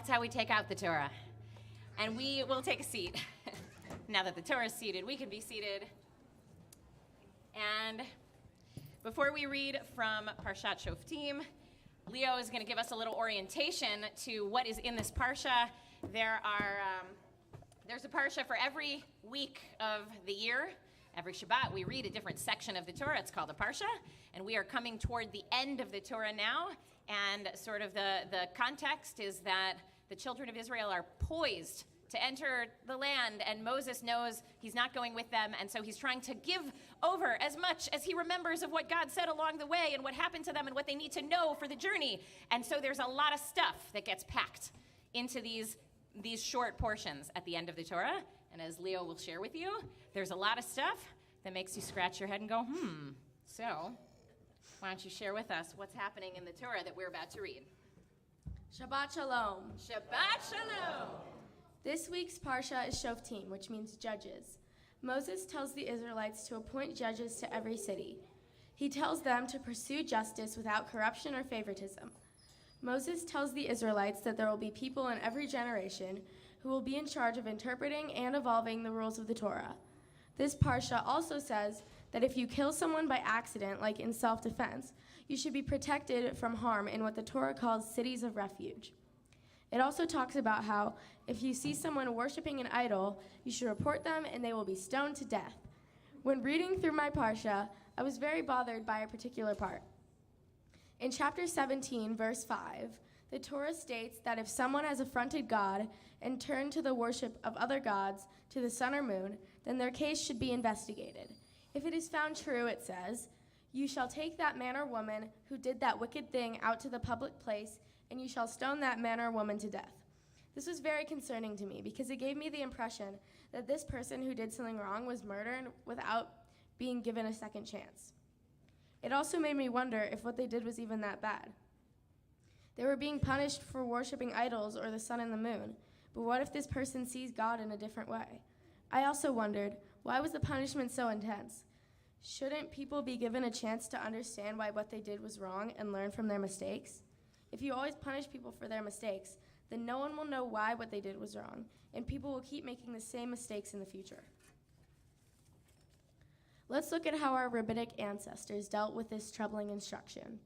That's how we take out the Torah. And we will take a seat. Now that the Torah is seated, we can be seated. And before we read from Parshat Shoftim, Leo is going to give us a little orientation to what is in this parsha. There's a parsha for every week of the year. Every Shabbat, we read a different section of the Torah. It's called a parsha. And we are coming toward the end of the Torah now. And sort of the context is that the children of Israel are poised to enter the land, and Moses knows he's not going with them, and so he's trying to give over as much as he remembers of what God said along the way and what happened to them and what they need to know for the journey. And so there's a lot of stuff that gets packed into these short portions at the end of the Torah. And as Leo will share with you, there's a lot of stuff that makes you scratch your head and go, So why don't you share with us what's happening in the Torah that we're about to read? Shabbat Shalom. Shabbat Shalom. This week's parsha is Shoftim, which means judges. Moses tells the Israelites to appoint judges to every city. He tells them to pursue justice without corruption or favoritism. Moses tells the Israelites that there will be people in every generation who will be in charge of interpreting and evolving the rules of the Torah. This parsha also says that if you kill someone by accident, like in self-defense, you should be protected from harm in what the Torah calls cities of refuge. It also talks about how if you see someone worshiping an idol, you should report them and they will be stoned to death. When reading through my parsha, I was very bothered by a particular part. In chapter 17, verse 5, the Torah states that if someone has affronted God and turned to the worship of other gods, to the sun or moon, then their case should be investigated. If it is found true, it says, you shall take that man or woman who did that wicked thing out to the public place, and you shall stone that man or woman to death. This was very concerning to me because it gave me the impression that this person who did something wrong was murdered without being given a second chance. It also made me wonder if what they did was even that bad. They were being punished for worshiping idols or the sun and the moon, but what if this person sees God in a different way? I also wondered, why was the punishment so intense? Shouldn't people be given a chance to understand why what they did was wrong and learn from their mistakes? If you always punish people for their mistakes, then no one will know why what they did was wrong, and people will keep making the same mistakes in the future. Let's look at how our rabbinic ancestors dealt with this troubling instruction.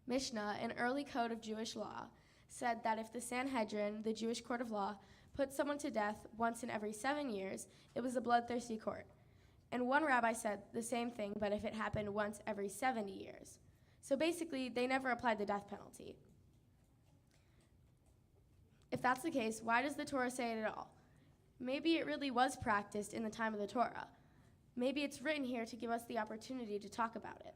Mishnah, an early code of Jewish law, said that if the Sanhedrin, the Jewish court of law, put someone to death once in every 7 years, it was a bloodthirsty court. And one rabbi said the same thing, but if it happened once every 70 years. So basically, they never applied the death penalty. If that's the case, why does the Torah say it at all? Maybe it really was practiced in the time of the Torah. Maybe it's written here to give us the opportunity to talk about it.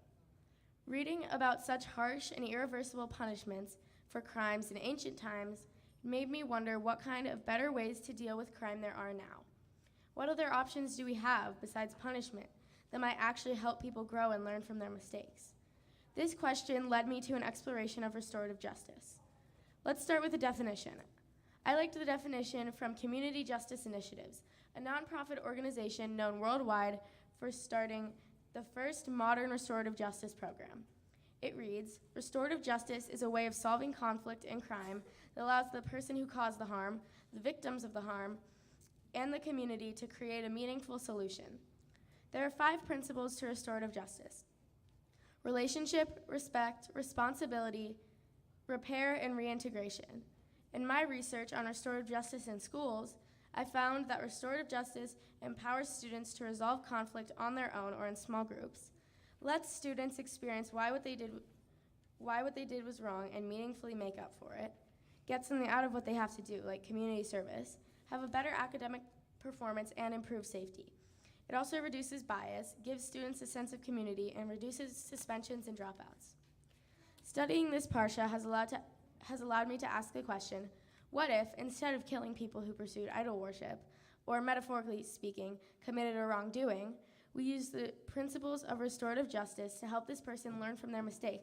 Reading about such harsh and irreversible punishments for crimes in ancient times made me wonder what kind of better ways to deal with crime there are now. What other options do we have besides punishment that might actually help people grow and learn from their mistakes? This question led me to an exploration of restorative justice. Let's start with the definition. I liked the definition from Community Justice Initiatives, a nonprofit organization known worldwide for starting the first modern restorative justice program. It reads, restorative justice is a way of solving conflict and crime that allows the person who caused the harm, the victims of the harm, and the community to create a meaningful solution. There are 5 principles to restorative justice: relationship, respect, responsibility, repair, and reintegration. In my research on restorative justice in schools, I found that restorative justice empowers students to resolve conflict on their own or in small groups, lets students experience why what they did was wrong and meaningfully make up for it, get something out of what they have to do, like community service, have a better academic performance, and improve safety. It also reduces bias, gives students a sense of community, and reduces suspensions and dropouts. Studying this parsha has allowed me to ask the question, what if, instead of killing people who pursued idol worship, or metaphorically speaking, committed a wrongdoing, we use the principles of restorative justice to help this person learn from their mistake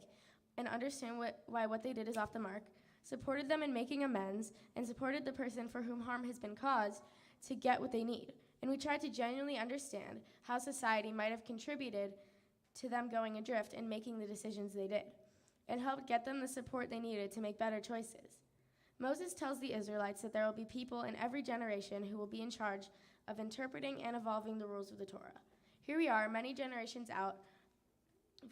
and understand why what they did is off the mark, supported them in making amends, and supported the person for whom harm has been caused to get what they need. And we tried to genuinely understand how society might have contributed to them going adrift and making the decisions they did, and helped get them the support they needed to make better choices. Moses tells the Israelites that there will be people in every generation who will be in charge of interpreting and evolving the rules of the Torah. Here we are, many generations out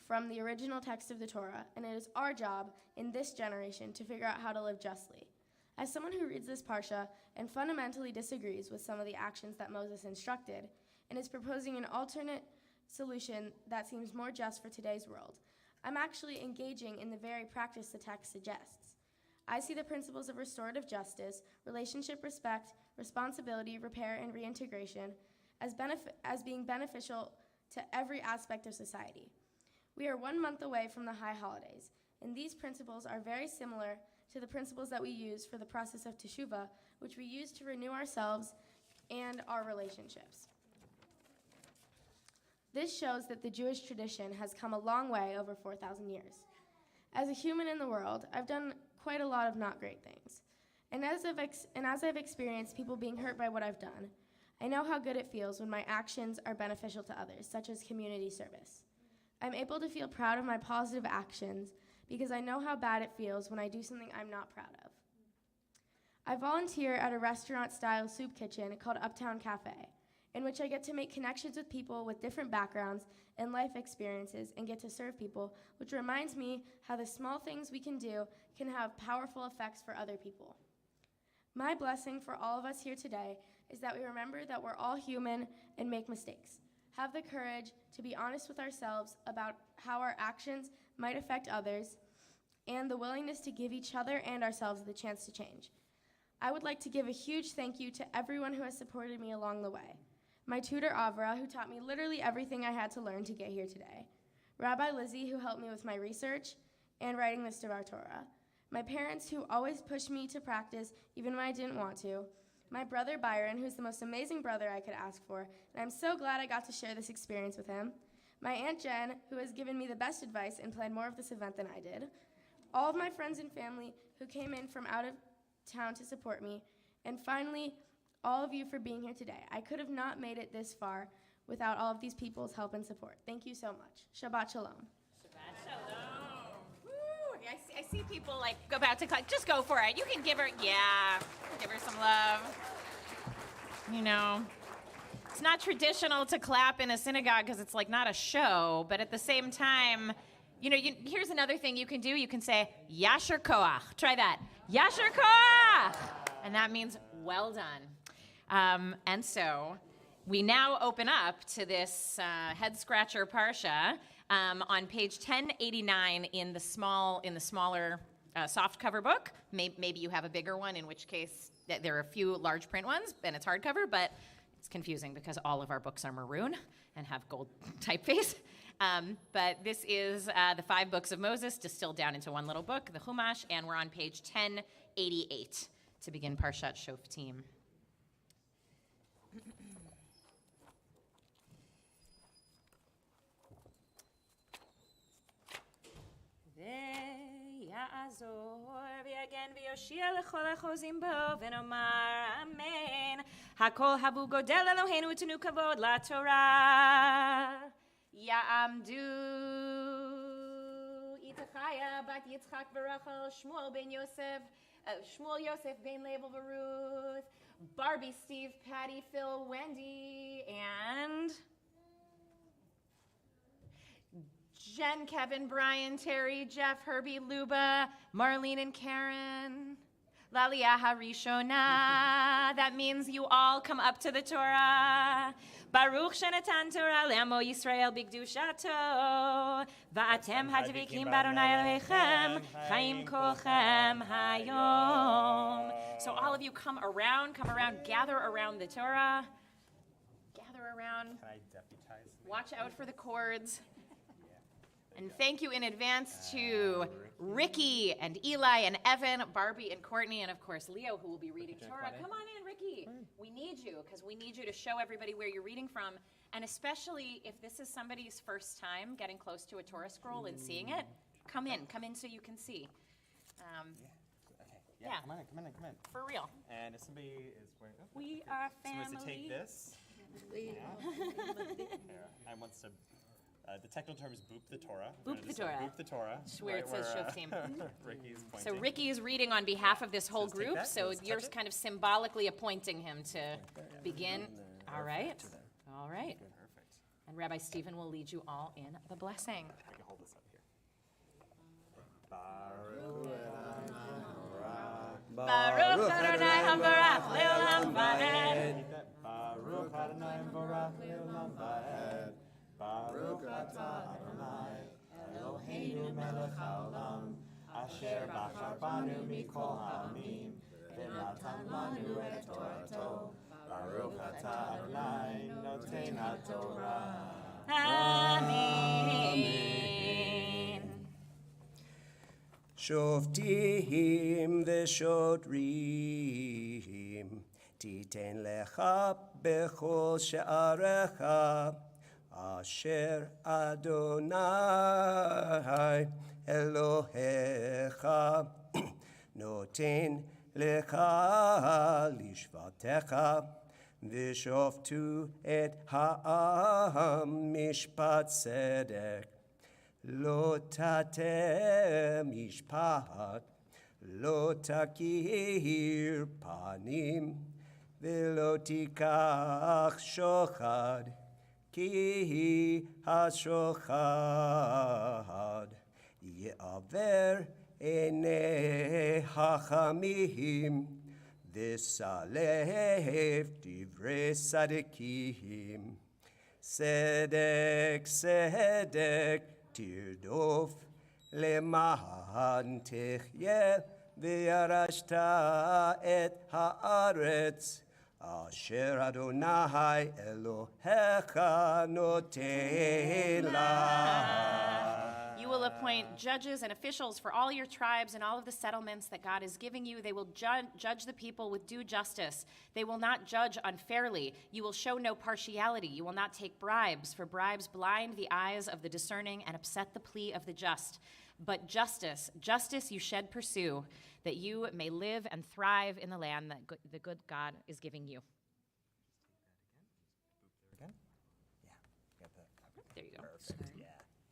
from the original text of the Torah, and it is our job in this generation to figure out how to live justly. As someone who reads this parsha and fundamentally disagrees with some of the actions that Moses instructed, and is proposing an alternate solution that seems more just for today's world, I'm actually engaging in the very practice the text suggests. I see the principles of restorative justice, relationship respect, responsibility, repair, and reintegration as being beneficial to every aspect of society. We are 1 month away from the high holidays, and these principles are very similar to the principles that we use for the process of teshuvah, which we use to renew ourselves and our relationships. This shows that the Jewish tradition has come a long way over 4,000 years. As a human in the world, I've done quite a lot of not great things. And as I've experienced people being hurt by what I've done, I know how good it feels when my actions are beneficial to others, such as community service. I'm able to feel proud of my positive actions because I know how bad it feels when I do something I'm not proud of. I volunteer at a restaurant-style soup kitchen called Uptown Cafe, in which I get to make connections with people with different backgrounds and life experiences and get to serve people, which reminds me how the small things we can do can have powerful effects for other people. My blessing for all of us here today is that we remember that we're all human and make mistakes. Have the courage to be honest with ourselves about how our actions might affect others, and the willingness to give each other and ourselves the chance to change. I would like to give a huge thank you to everyone who has supported me along the way. My tutor, Avra, who taught me literally everything I had to learn to get here today. Rabbi Lizzie, who helped me with my research and writing the Devar Torah. My parents, who always pushed me to practice even when I didn't want to. My brother, Byron, who's the most amazing brother I could ask for, and I'm so glad I got to share this experience with him. My Aunt Jen, who has given me the best advice and planned more of this event than I did. All of my friends and family who came in from out of town to support me. And finally, all of you for being here today. I could have not made it this far without all of these people's help and support. Thank you so much. Shabbat shalom. Shabbat shalom. Woo. I see people like about to clap. Just go for it. You can give her, give her some love. You know, it's not traditional to clap in a synagogue because it's like not a show, but at the same time, here's another thing you can do. You can say, Yasher Koach. Try that. Yasher Koach. And that means well done. And so we now open up to this head-scratcher parsha on page 1089 in the smaller soft-cover book. Maybe you have a bigger one, in which case there are a few large print ones, and it's hardcover, but it's confusing because all of our books are maroon and have gold typeface. But this is the 5 books of Moses distilled down into one little book, the Chumash, and we're on page 1088 to begin Parshat Shoftim. ויעזור ויגן ויושיע לכל החוזים בו ונאמר אמן. הכל הבו גודל אלוהינו ותנו כבוד לתורה. יעמדו איתחיה בת יצחק ורחל שמואל יוסף בן לייבל ורות, Barbie, Steve, Patty, Phil, Wendy, and Jen, Kevin, Brian, Terry, Jeff, Herbie, Luba, Marlene, and Karen. L'Aliyah Harishona. That means you all come up to the Torah. Baruch shenatan Torah le'amo Yisrael b'kedushato. Va'atem hadvikim b'Adonai Elohechem chaim kolchem hayom. So all of you come around, gather around the Torah. Gather around. Can I deputize? Watch out for the cords. And thank you in advance to Ricky and Eli and Evan, Barbie and Courtney, and of course Leo, who will be reading Torah. Come on in, Ricky. We need you because we need you to show everybody where you're reading from, and especially if this is somebody's first time getting close to a Torah scroll and seeing it, come in so you can see. Yeah. Come on in. For real. And if somebody is wearing, We are somebody family. wants to take this. And wants to The technical term is boop the Torah. Boop the Torah. Boop the Torah. Where it says where, Shoftim. Ricky is So pointing. Ricky is reading on behalf of this whole Just take group, that, so let's you're touch it. kind of symbolically appointing him to begin. All right. All right. Perfect. And Rabbi Stephen will lead you all in the blessing. I can hold this up here. Baruch Adonai Habarach Leolam Vaed. Baruch Adonai Baruch Leolam Vaed. Baruch atah Adonai Eloheinu melech haolam asher bachar banu mikol ha'amim v'natan lanu et torato. Baruch atah Adonai noten haTorah. Amen. שופטים ושוטרים, תיתן לך בכל שעריך, אשר אדוני אלוהיך נותן לך לשבטיך, ושופטו את העם משפט צדק. לא תטה משפט, לא תכיר פנים, ולא תיקח שוחד, כי השוחד יעבר עיני חכמים, וסלף דברי צדיקים. צדק צדק תרדוף למען תחיה וירשת את הארץ אשר אדוני אלוהיך נותן לך. You will appoint judges and officials for all your tribes and all of the settlements that God is giving you. They will judge the people with due justice. They will not judge unfairly. You will show no partiality. You will not take bribes, for bribes blind the eyes of the discerning and upset the plea of the just. But justice you should pursue, that you may live and thrive in the land that the good God is giving you. Again? Yeah. Got that. There you go. Perfect. Yeah.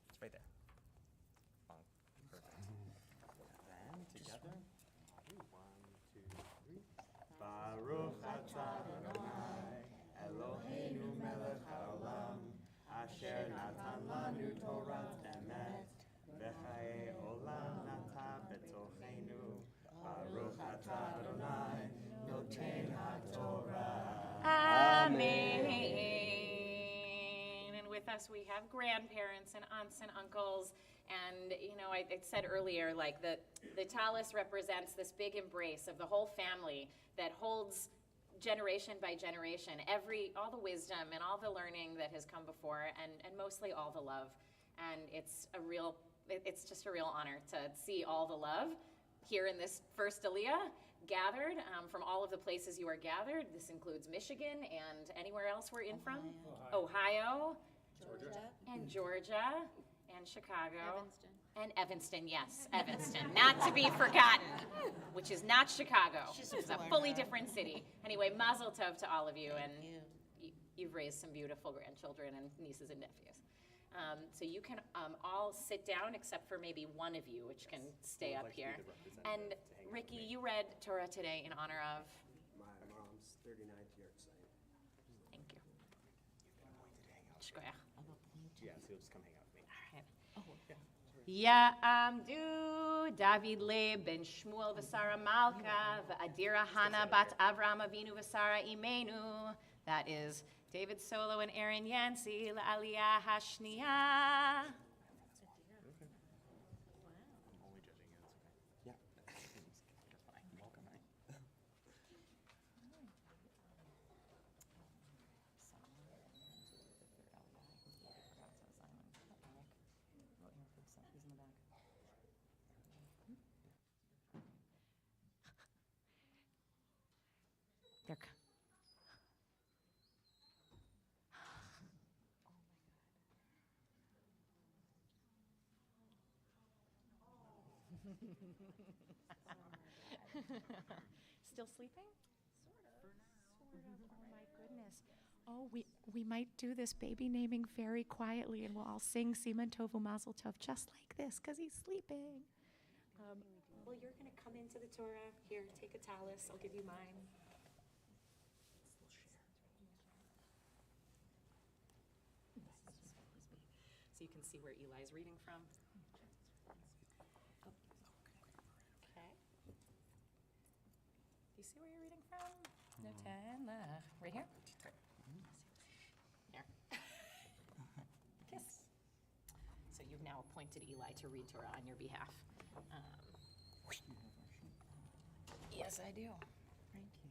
It's right there. Perfect. And together. 1, 2, 3. Baruch atah Adonai Eloheinu melech haolam asher natan lanu torat emet v'chayei olam nata betocheinu. Baruch atah Adonai noten haTorah. Amen. And with us we have grandparents and aunts and uncles. And, I said earlier, like, the tallis represents this big embrace of the whole family that holds generation by generation, all the wisdom and all the learning that has come before, and mostly all the love. And it's just a real honor to see all the love here in this first Aliyah gathered from all of the places you are gathered. This includes Michigan and anywhere else we're in from. Ohio. Georgia. And Chicago. And Evanston, yes, Evanston. Not to be forgotten, which is not Chicago, which is a fully different city. Anyway, mazel tov to all of you, and you've raised some beautiful grandchildren and nieces and nephews. So you can all sit down except for maybe one of you, which can stay up here. And Ricky, you read Torah today in honor of? My mom's 39th yahrzeit. Thank you. Shkoyach. Yeah, so you'll just come hang out with me. Ya'amdu David Le ben Shmuel v'Sara Malka v'Adira Hana bat Avram Avinu v'Sara Imenu. That is David Solo and Aaron Yancey la'aliyah hashniya. I'm only judging you. That's okay. Yeah. That's fine. Welcome, honey. They're Still sleeping? Sort of. Oh my goodness. Oh, we might do this baby naming very quietly, and we'll all sing Siman Tovu Mazel Tov just like this, because he's sleeping. Well, you're going to come into the Torah. Here, take a talus. I'll give you mine. So you can see where Eli's reading from. Okay. Do you see where you're reading from? No 10, right here? Here. Kiss. So you've now appointed Eli to read Torah on your behalf. Yes, I do. Thank you.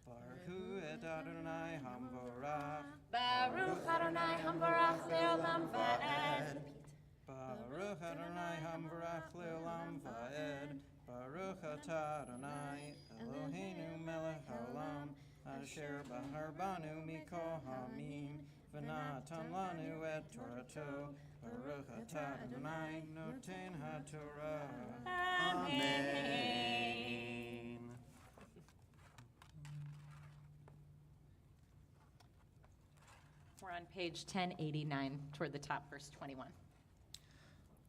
Baruch hu et Adonai Hamvorach. Baruch Adonai Hamvarach Leolam Va'ed. Baruch Adonai Hamvorach Leolam Va'ed. Baruch atah Adonai Eloheinu melech haolam asher bahar banu mikol hamim v'natan lanu et Torato. Baruch atah Adonai noten haTorah. Amen. We're on page 1089, toward the top, verse 21.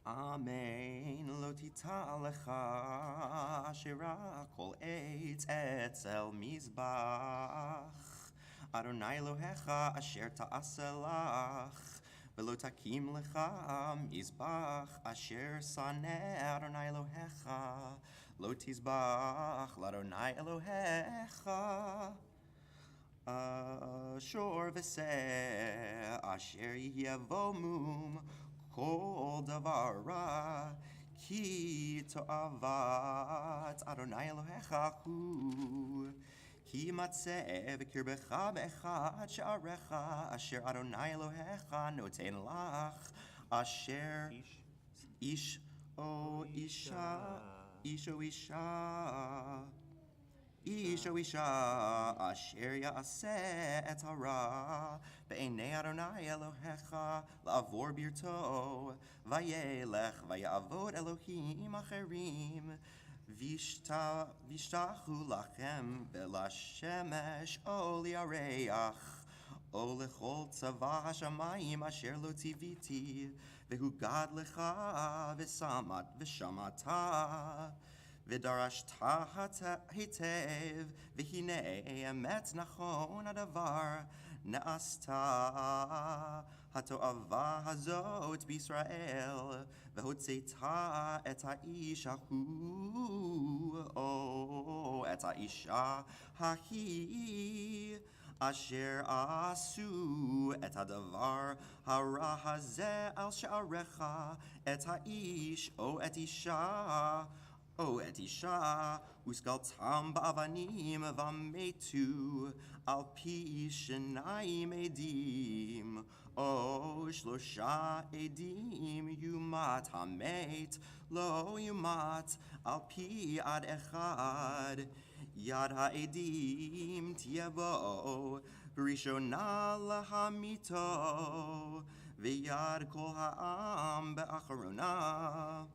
Amen. Lo tita lecha ashera kol eitz etzel mizbach. Adonai Elohecha asher ta'aselach. Velo takim lecha mizbach asher saneh Adonai Elohecha. Lo tizbach l'Adonai Elohecha. Ashor v'seh asher yevomum kol davar ra ki to'avat Adonai Elohecha hu ki matzeh v'kirbecha be'echad sha'arecha asher Adonai Elohecha noten lach asher ish o isha ish o isha Ish o isha asher ya'aseh et hara be'enei Adonai Elohecha la'avor birto vayelech vayavod Elohim acherim vishtachu lachem ve'lashemesh o li'areach o lechol tzava hashamayim asher lo tiviti vehu gad lecha v'samat v'shamata V'darashta hitev, v'hinei emet nachon hadavar, na'asta hato'ava hazot b'Yisrael, v'hotzeta et ha'isha hu, et ha'isha hahi, asher asu et hadavar hara hazeh al sha'arecha, et ha'ish, et isha, O et isha uskaltam ba'avanim v'ametu al pi shenayim edim. O shlosha edim yumat hamet lo yumat al pi ad echad. Yad ha'edim tievo v'rishona lahamito v'yad kol ha'am be'acharona.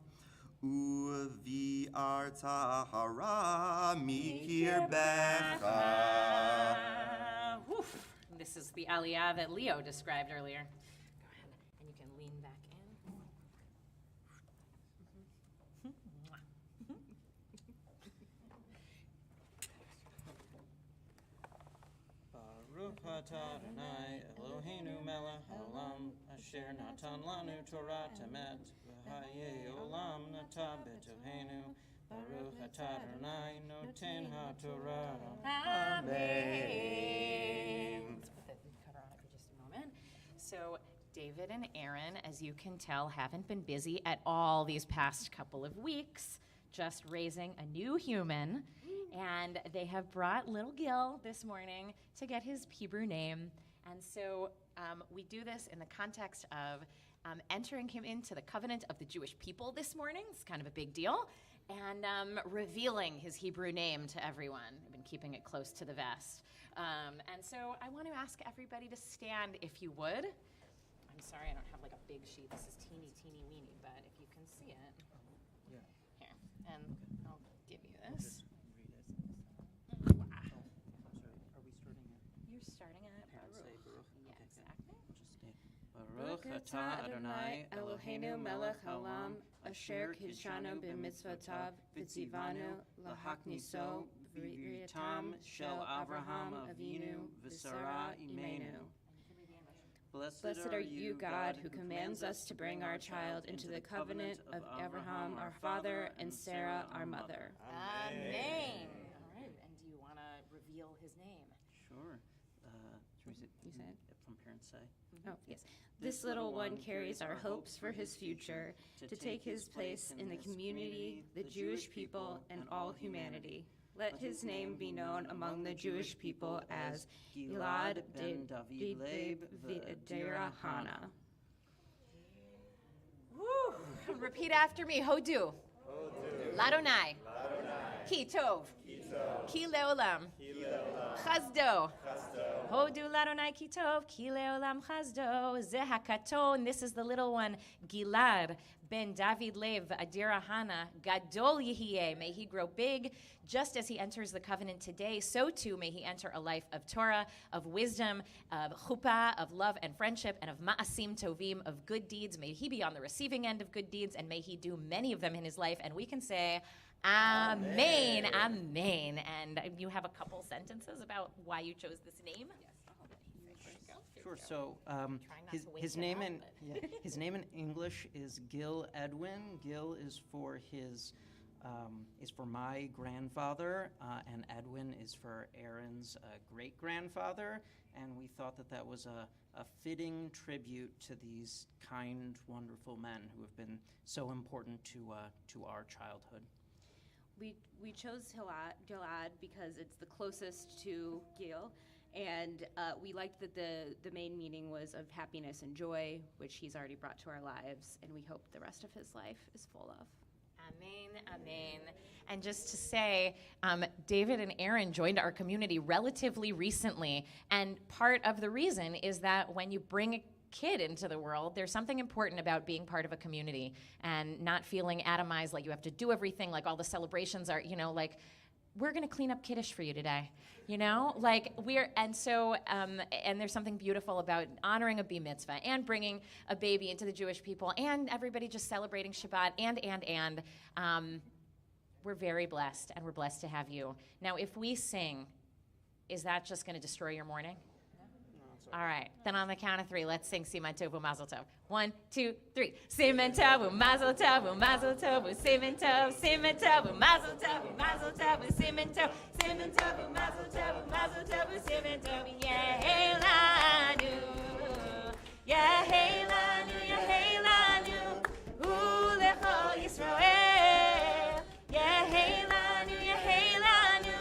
Uvi arta hara mikir becha. This is the aliyah that Leo described earlier. Go ahead, and you can lean back in. Baruch atah Adonai Eloheinu melech haolam asher natan lanu Torah temet. Haye olam nata betohenu, Baruch atah Adonai noten haTorah. Amen. Let's put the cover on it for just a moment. So David and Aaron, as you can tell, haven't been busy at all these past couple of weeks, just raising a new human. And they have brought little Gil this morning to get his Hebrew name. And so we do this in the context of entering him into the covenant of the Jewish people this morning. It's kind of a big deal. And revealing his Hebrew name to everyone. I've been keeping it close to the vest. And so I want to ask everybody to stand, if you would. I'm sorry, I don't have like a big sheet. This is teeny, teeny, weeny, but if you can see it. Yeah. Here, and I'll give you this. starting at Parents say Baruch. Baruch. Yeah, Okay, exactly. We'll just stay. Baruch atah Adonai Eloheinu melech haolam asher kidshanu b'mitzvotav v'tzivanu lahakniso v'riyatam shel Avraham Avinu v'Sarah imenu. Blessed are you, God, who commands us to bring our child into the covenant of Abraham, our father, and Sarah, our mother. Amen. All right, and do you want to reveal his name? Sure. You said? From parents say. Oh, yes. This little one carries our hopes for his future, to take his place in the community, the Jewish people, and all humanity. Let his name be known among the Jewish people as Gilad ben David Leib V'Adira Hana. Woo! Repeat after me. Hodu. Ladonai. Ki tov. Ki leolam. Chazdo. Hodu ladonai ki tov. Ki leolam chazdo. Zeh hakaton. This is the little one. Gilad ben David Lev Adira Hana. Gadol yihiyeh. May he grow big. Just as he enters the covenant today, so too may he enter a life of Torah, of wisdom, of chuppah, of love and friendship, and of ma'asim tovim, of good deeds. May he be on the receiving end of good deeds, and may he do many of them in his life. And we can say, Amen, Amen. And you have a couple sentences about why you chose this name? Sure. So his name in his name in English is Gil Edwin. Gil is for his is for my grandfather, and Edwin is for Aaron's great-grandfather. And we thought that that was a fitting tribute to these kind, wonderful men who have been so important to our childhood. We chose Gilad because it's the closest to Gil, and we liked that the main meaning was of happiness and joy, which he's already brought to our lives, and we hope the rest of his life is full of. Amen, amen. And just to say, David and Aaron joined our community relatively recently, and part of the reason is that when you bring a kid into the world, there's something important about being part of a community and not feeling atomized, like you have to do everything, like all the celebrations are, like, we're going to clean up Kiddush for you today, like and there's something beautiful about honoring a BMitzvah and bringing a baby into the Jewish people and everybody just celebrating Shabbat and we're very blessed, and we're blessed to have you. Now, if we sing, is that just going to destroy your morning? All right, then on the count of three, let's sing Siman Tov U'Mazel Tov. 1, 2, 3. Siman Tov U'Mazel Tov U'Mazel Tov Siman Tov U'Mazel Tov U'Mazel Tov Siman Tov U'Mazel Tov U'Mazel Tov Siman Tov. Yehelanu, Yehelanu, Yehelanu, U'Lechol Yisrael. Yehelanu, Yehelanu,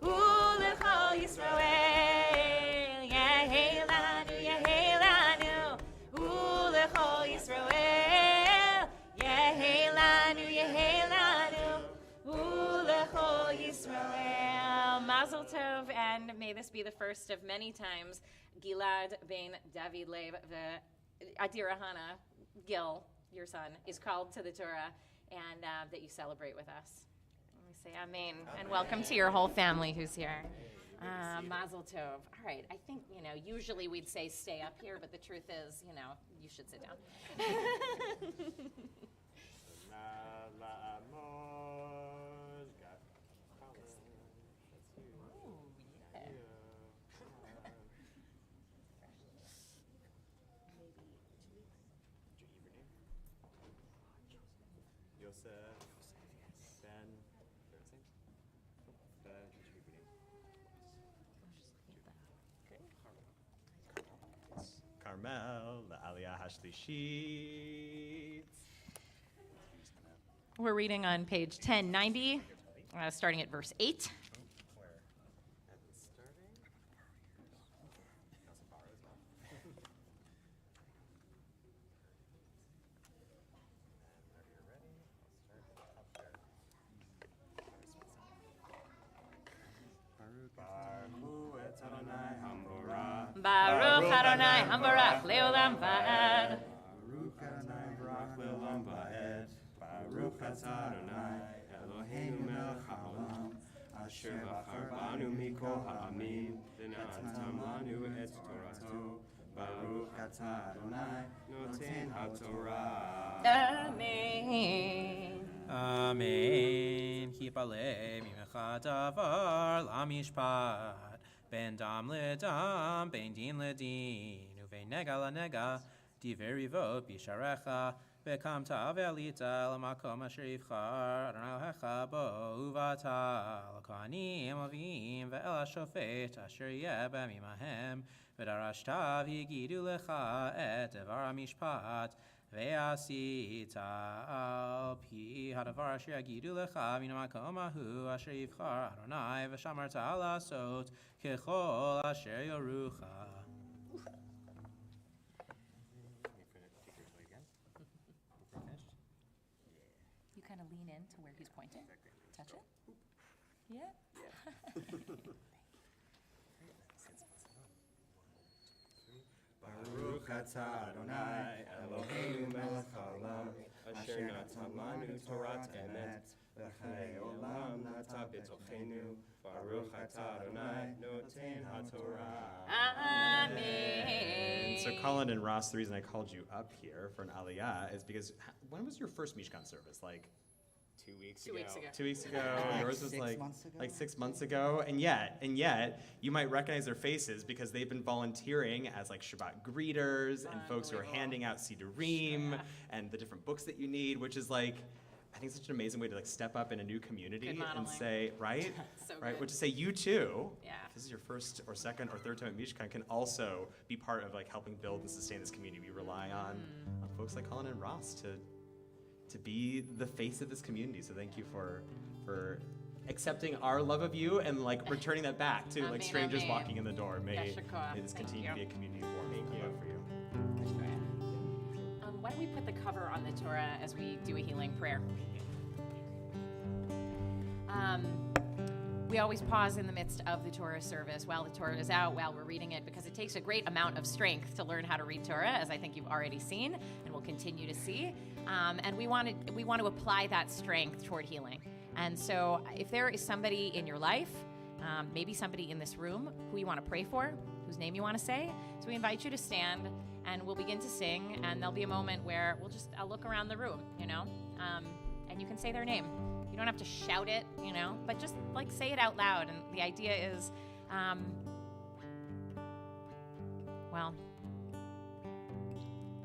U'Lechol Yisrael. Mazel Tov, and may this be the first of many times Gilad ben David Lev Adira Hana, Gil, your son, is called to the Torah, and that you celebrate with us. And we say Amen, and welcome to your whole family who's here. Mazel Tov. All right, I think, usually we'd say stay up here, but the truth is, you should sit down. Carmel, the Aliyah Hashlishit. We're reading on page 1090, starting at verse 8. Baruch Adonai Hambarach Leolam Va'ad. Baruch Adonai Barach Leolam Va'ed. Baruch Adonai Eloheinu melech haolam אשר בחר בנו מכל העמים, ונתן לנו את תורתו. ברוך אתה אדוני, נותן התורה. Amen. אמן. כי פלא ממך דבר למשפט, בין דם לדם, בין דין לדין, ובין נגע לנגע, דבר ריבות בשעריך, וקמת ועלית למקום אשר יבחר אדוני אלוהיך בו, ובאת לכהנים ולוויים ואל השופט אשר יהיה בימים ההם, ודרשת והגידו לך את דבר המשפט, ועשית על פי הדבר אשר יגידו לך מן המקום ההוא אשר יבחר אדוני, ושמרת לעשות ככל אשר יורוך. You kind of lean in to where he's pointing. Touch it. Yeah. ברוך אתה אדוני, אלוהינו מלך העולם, אשר נתן לנו תורת אמת, וחיי עולם נטע בתוכנו. ברוך אתה אדוני, notן התורה. Amen. So Colin and Ross, the reason I called you up here for an aliyah is because when was your first Mishkan service? Like 2 weeks 2 weeks ago. 2 weeks ago. Like Yours was 6 like months ago? like 6 months ago. And yet, you might recognize their faces because they've been volunteering as like Shabbat greeters and folks who are handing out Sidurim and the different books that you need, which is like, I think such an amazing way to like step up in a new community Good and modeling. say, right? So right, good. which to say you too, Yeah. if this is your first or second or third time at Mishkan, can also be part of like helping build and sustain this community. We rely on folks like Colin and Ross to be the face of this community. So thank you for accepting our love of you and like returning that back to like Amen, strangers amen. walking in the door. May Yashikah. this Thank continue to be you. a community of warmth and love for you. Why don't we put the cover on the Torah as we do a healing prayer? We always pause in the midst of the Torah service while the Torah is out, while we're reading it, because it takes a great amount of strength to learn how to read Torah, as I think you've already seen and will continue to see. And we want to apply that strength toward healing. And so if there is somebody in your life, maybe somebody in this room who you want to pray for, whose name you want to say, so we invite you to stand and we'll begin to sing, and there'll be a moment where I'll look around the room, and you can say their name. You don't have to shout it, but just like say it out loud. And the idea is,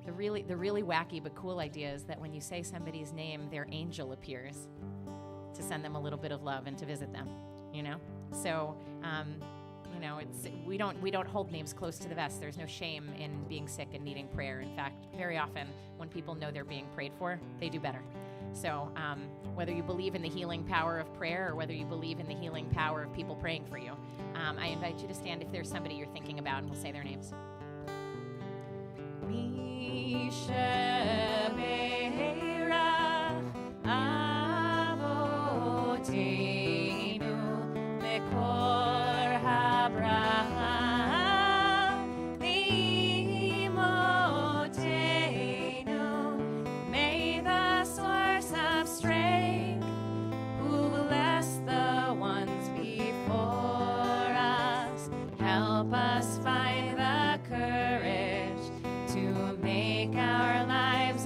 the really wacky but cool idea is that when you say somebody's name, their angel appears to send them a little bit of love and to visit them, So, we don't hold names close to the vest. There's no shame in being sick and needing prayer. In fact, very often when people know they're being prayed for, they do better. So whether you believe in the healing power of prayer or whether you believe in the healing power of people praying for you, I invite you to stand if there's somebody you're thinking about, and we'll say their names. May the source of strength who bless the ones before us help us find the courage to make our lives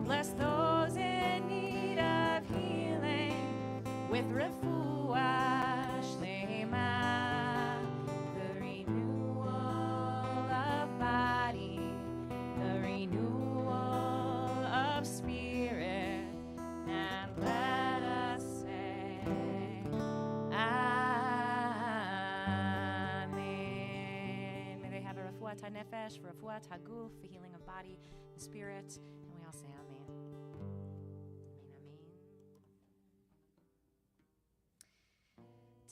Bless those in need of healing with refuah shlema, the renewal of body, the renewal of spirit, and let us say, Amen. May they have a refuah nefesh, refuah haguf, the healing of body and spirit, and we all say Amen.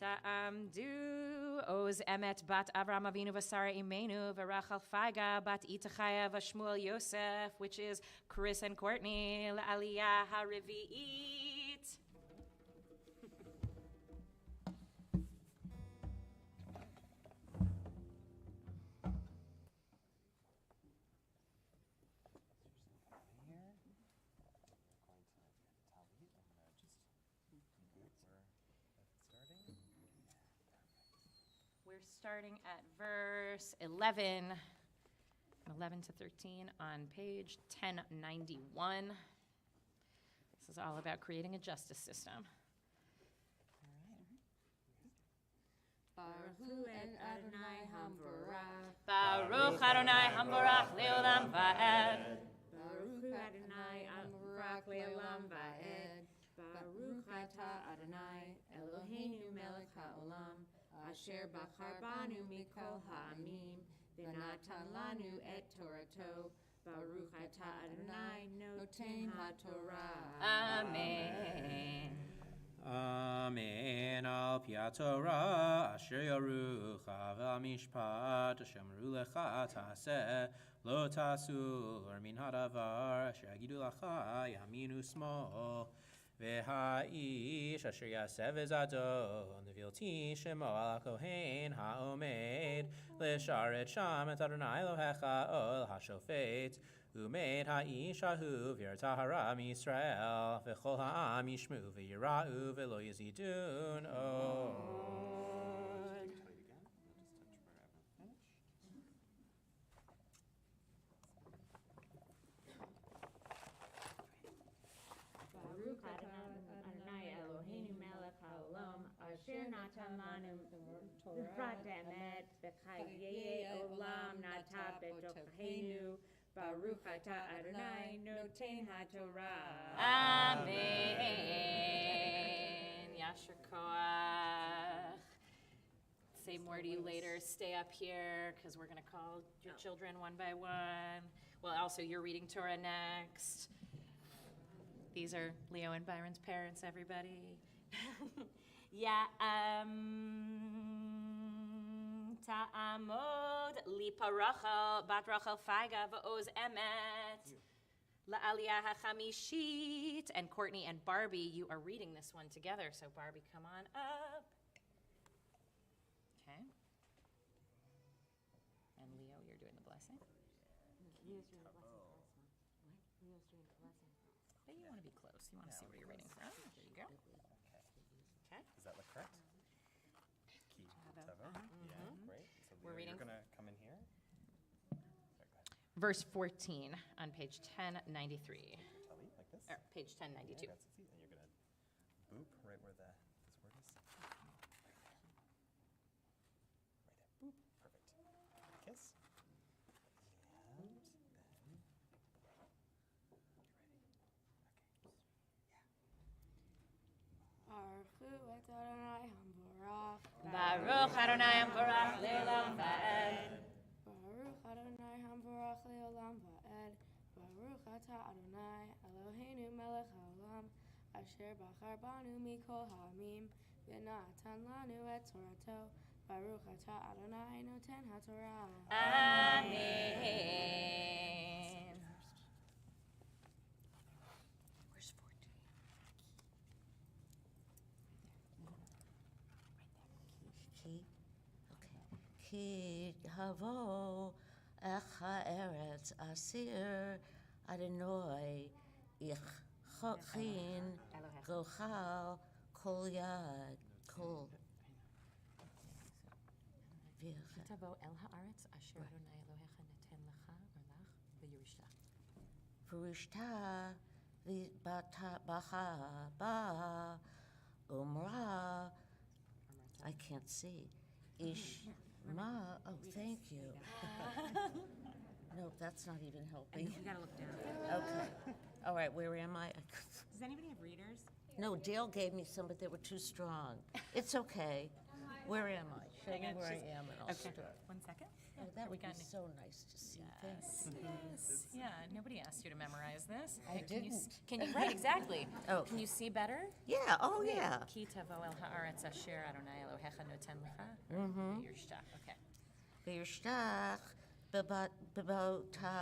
Ta'amdu Oz Emet bat Avram Avinu v'Sara Imenu v'Rachel Faiga bat Itachaya v'Shmuel Yosef, which is Chris and Courtney l'Aliyah HaRevi'it. We're starting at verse 11 to 13 on page 1091. This is all about creating a justice system. Baruch et Adonai Hamvorach. Baruch Adonai Hamvorach Leolam Va'ed. Baruch Adonai Hamvorach Leolam Va'ed. Baruch Atah Adonai Eloheinu Melech HaOlam. Asher bachar banu mikol ha'amim, v'natan lanu et Torato. Baruch atah Adonai noten ha'Torah. Amen. Amen. Al pi ha'Torah asher yorucha v'amishpat shemru lecha ta'aseh lo ta'asur min ha'davar asher yagidu lecha yamin u'smol. V'ha'ish asher yaseh v'zado nevilti shemo al kohen ha'omed l'sharet sham et Adonai Elohecha ol hashofet u'med ha'ish ahu v'yirtah Yisrael v'chol ha'am yishmu v'yira'u v'lo yizidun od. Asher natan lanu Torah emet v'chayei olam nata betochenu. Baruch atah Adonai noten ha'Torah. Amen. Yasher koach. Say more to you later. Stay up here because we're going to call your children one by one. Well, also, you're reading Torah next. These are Leo and Byron's parents, everybody. Ta'amod lipa Rachel bat Rachel Faiga v'oz emet la'aliyah ha'chamishit. And Courtney and Barbie, you are reading this one together. So Barbie, come on up. Okay. And Leo, you're doing the blessing. Leo's doing the blessing for us. What? Leo's doing the blessing for us. But you want to be close. You want to see where you're reading from. There you go. Okay. Does that look correct? Ki tavo. Yeah, great. So We're Leo, reading. You're gonna come in here. Verse 14 on page 1093. Tali, like this. Or page 1092. Yeah, that's easy. And you're gonna boop right where this word is. Right there. Boop. Perfect. Kiss. And then. Baruch Adonai Hamvorach Leolam Va'ed. Baruch Adonai Hamvorach Leolam Va'ed. Baruch Atah Adonai Eloheinu Melech HaOlam. Asher bachar banu mikol ha'amim v'natan lanu et Torato. Baruch Atah Adonai noten ha'Torah. Amen. Where's 14? Ki havo echa eretz asir Adonai ich Chin, Gochal, Kol Yad, Kol. Tavo el haaretz asher Adonai Elohecha neten lecha or lach V'yirishta v'bata baha ba umra. I can't see. Ishma. Oh, thank you. No, that's not even helping. You gotta look down. Okay. All right, where am I? Does anybody have readers? No, Dale gave me some, but they were too strong. It's okay. Where am I? Show me where I am, and I'll start. 1 second. Oh, that would be so nice to see. Thanks. Yes. Yeah, nobody asked you to memorize this. I Can you didn't. Can you, right, exactly. Oh. Can you see better? Yeah, oh yeah. Ki tavo el haaretz asher Adonai Elohecha noten lecha. Mm-hmm. Yirshach. Okay. V'yishtach b'bota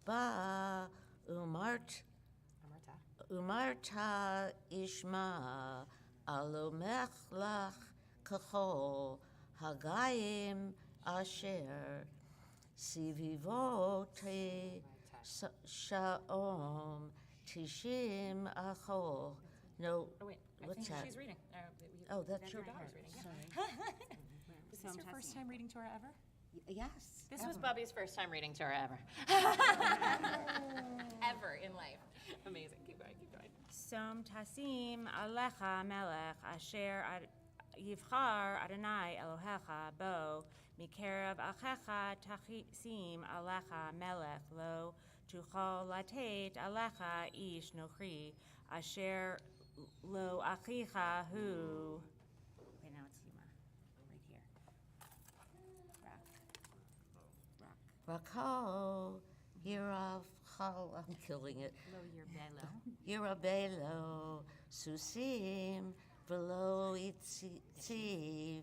ba umarta ishma alomech lach kachol hagayim asher sivivote shaom tishim achol. No, Oh wait, I what's think that? she's reading. Oh, that's your your daughter's part. reading. Sorry. Was this your first time reading Torah ever? Yes. This was Bubby's first time reading Torah ever. Ever in life. Amazing. Keep going, keep going. Som tasim alecha melech asher yivchar Adonai Elohecha bo mikerav achecha tasim alecha melech lo tuchol latet alecha ish nochri asher lo achicha hu. Okay, now it's Yuma, right here. Rakho, Hirav Chal, I'm killing it. Lo yirbelo. Yirabelo, Susim, Velo Itziv,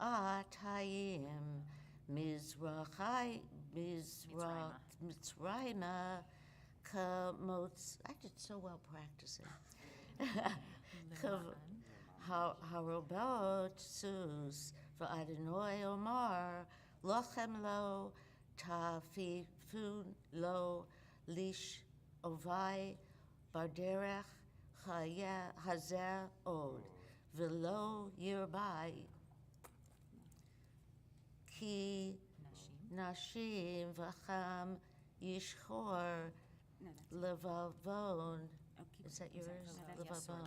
Atayim, Mizraima, Kamotz. I did so well practicing. Harobot Sus, V'Adonai Omar, Lochem Lo, Tafifun Lo, Lish Ovai, Barderech, Hazer Od, Velo Yirbai, Ki Nashim Vacham Yishchor, Levavon. Is that yours? Levavon.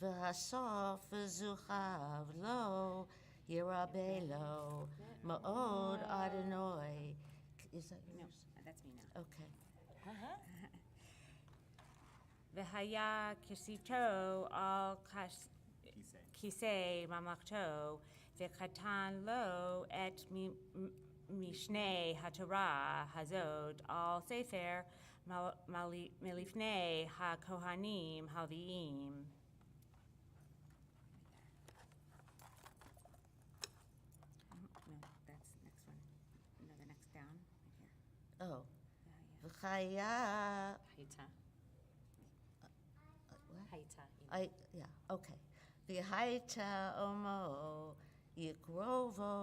V'hasof v'zuchav lo Yirabelo Ma'od Adonai. Is that yours? No, that's me now. Okay. V'haya kisito al kisei mamlachto v'chatan lo et mishnei haTorah hazod al sefer milifnei haKohanim halviim. No, that's next one. No, the next down, right here. Oh. V'chaya. Haita. Haita. Yeah, okay. V'haita omo yikrovo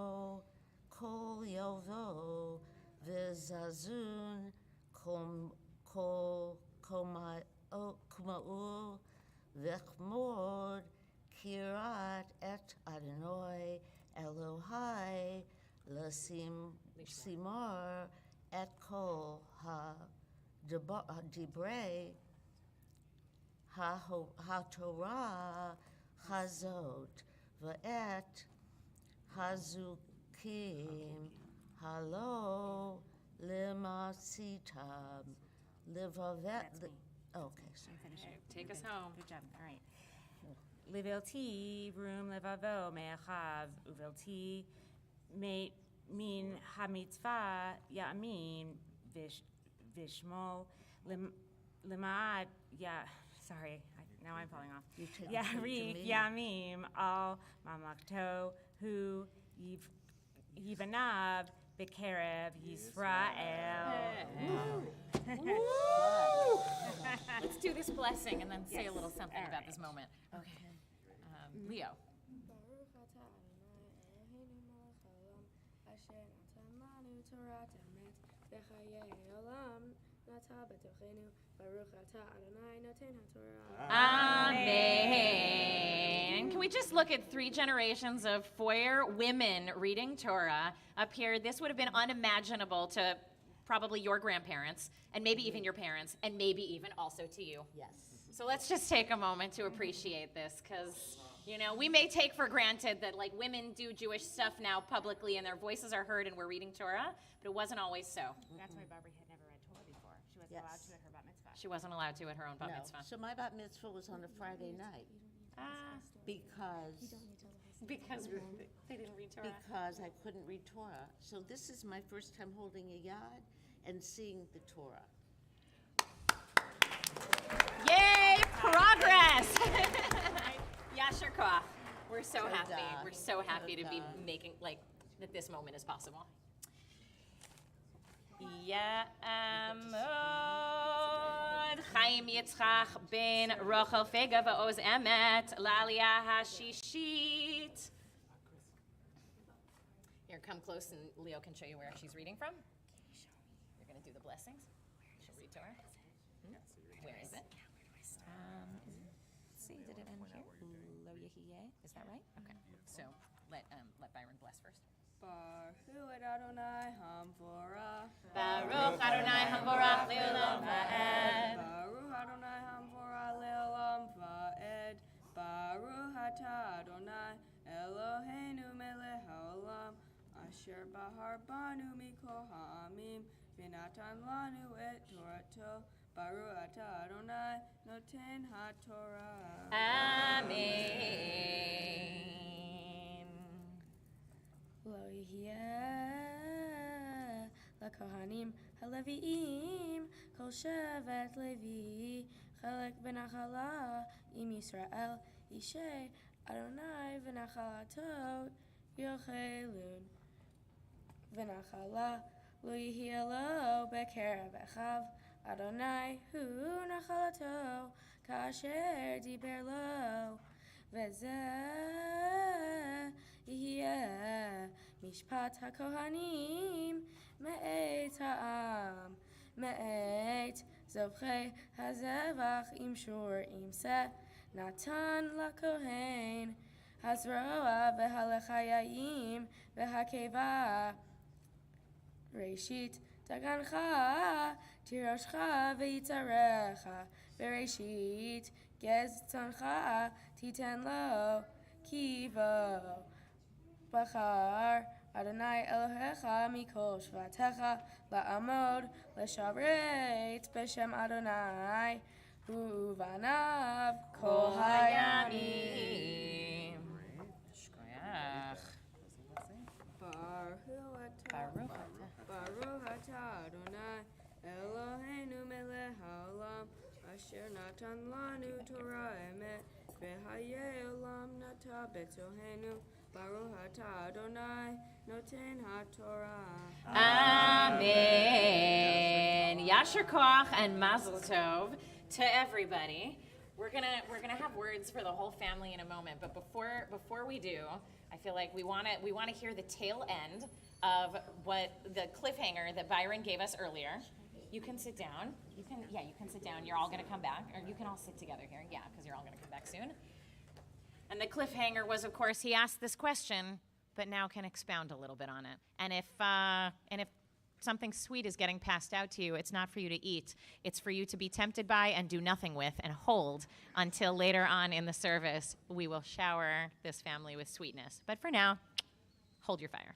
kol yovo v'zazun kuma'u v'chmod kirat et Adonai Elohai l'simor et kol ha-dibrei ha-Torah hazot v'et hazukim halo limasitam livavet. Okay, sorry. Take us home. Good job. All right. Livilti room levavo me'achav uvilti min hamitzvah ya'amin vishmol limad sorry, now I'm falling off. Yarik yamim al mamlakto hu yivanav b'kerev Yisrael. Let's do this blessing and then say a little something about this moment. Okay. Leo. nata betochenu, baruch atah Adonai noten haTorah. Amen. Can we just look at 3 generations of Feuer women reading Torah up here? This would have been unimaginable to probably your grandparents, and maybe even your parents, and maybe even also to you. Yes. So let's just take a moment to appreciate this, because, you know, we may take for granted that, like, women do Jewish stuff now publicly and their voices are heard and we're reading Torah, but it wasn't always so. That's why Barbara had never read Torah before. She wasn't allowed to at her bat mitzvah. She wasn't allowed to at her own bat No. mitzvah. So my bat mitzvah was on a Friday night because they didn't read Torah. because I couldn't read Torah. So this is my first time holding a yad and seeing the Torah. Yay, progress! Yasher koach. We're so happy. We're so happy to be making, like, that this moment is possible. Ya'amod Chaim Yitzchak ben Rochel Fega va'oz emet l'aliyah hashishit. Here, come close and Leo can show you where she's reading from. You're going to do the blessings. She'll read Torah. Where is it? Let's see, did it end here? Lo Yehiyeh. Is that right? Okay. So let Byron bless first. Baruch Adonai Hamvorah. Baruch Adonai Hamvorach Le'olam Va'ed. Baruch Adonai Hamvorah Le'olam Va'ed. Baruch Atah Adonai Eloheinu Melech HaOlam Asher Bahar Banu Mikol Ha'amim V'natan Lanu Et Torato. Baruch Atah Adonai Noten HaTorah. Amen. Lo yiheh lakohanim haleviim kol shevet Levi chelek benachala im Yisrael Ishay Adonai v'nachalatot yochelun v'nachala lo yiheh lo bekerev echav Adonai hu nachalato kasher diber lo v'zeh yeh mishpat hakohanim me'et ha'am me'et zovchei hazevach im shur im seh natan lakohen hazroa v'halechayayim v'hakeva Reshit tagancha tiroshcha v'yitzarecha Bereshit geztoncha titen lo kivo Bachar Adonai Elohecha mikol shvatecha la'amod l'shavret b'shem Adonai uvanav kol hayamim. Shkoyach. Baruch atah Adonai Eloheinu melech haolam asher natan lanu Torah emet v'hayei olam nata betzohenu Baruch atah Adonai noten haTorah. Amen. Yasher koach and mazel tov to everybody. We're gonna have words for the whole family in a moment, but before we do, I feel like we wanna hear the tail end of what the cliffhanger that Byron gave us earlier. You can sit down. You can sit down. You're all gonna come back, or you can all sit together here. Yeah, because you're all gonna come back soon. And the cliffhanger was, of course, he asked this question, but now can expound a little bit on it. And if something sweet is getting passed out to you, it's not for you to eat. It's for you to be tempted by and do nothing with and hold until later on in the service we will shower this family with sweetness. But for now, hold your fire.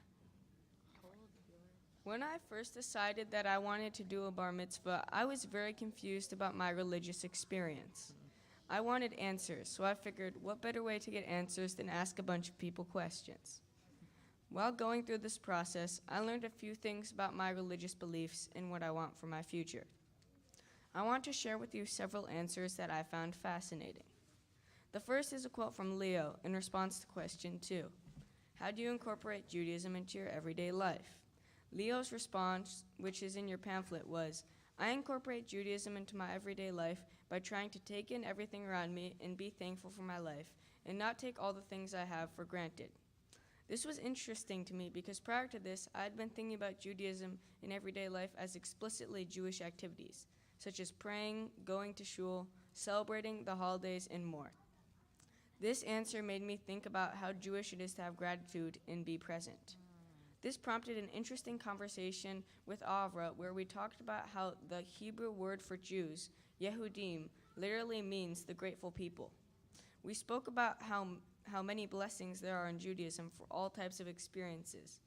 When I first decided that I wanted to do a bar mitzvah, I was very confused about my religious experience. I wanted answers, so I figured what better way to get answers than ask a bunch of people questions. While going through this process, I learned a few things about my religious beliefs and what I want for my future. I want to share with you several answers that I found fascinating. The first is a quote from Leo in response to question 2. How do you incorporate Judaism into your everyday life? Leo's response, which is in your pamphlet, was, I incorporate Judaism into my everyday life by trying to take in everything around me and be thankful for my life and not take all the things I have for granted. This was interesting to me because prior to this, I had been thinking about Judaism in everyday life as explicitly Jewish activities, such as praying, going to shul, celebrating the holidays, and more. This answer made me think about how Jewish it is to have gratitude and be present. This prompted an interesting conversation with Avra where we talked about how the Hebrew word for Jews, Yehudim, literally means the grateful people. We spoke about how many blessings there are in Judaism for all types of experiences,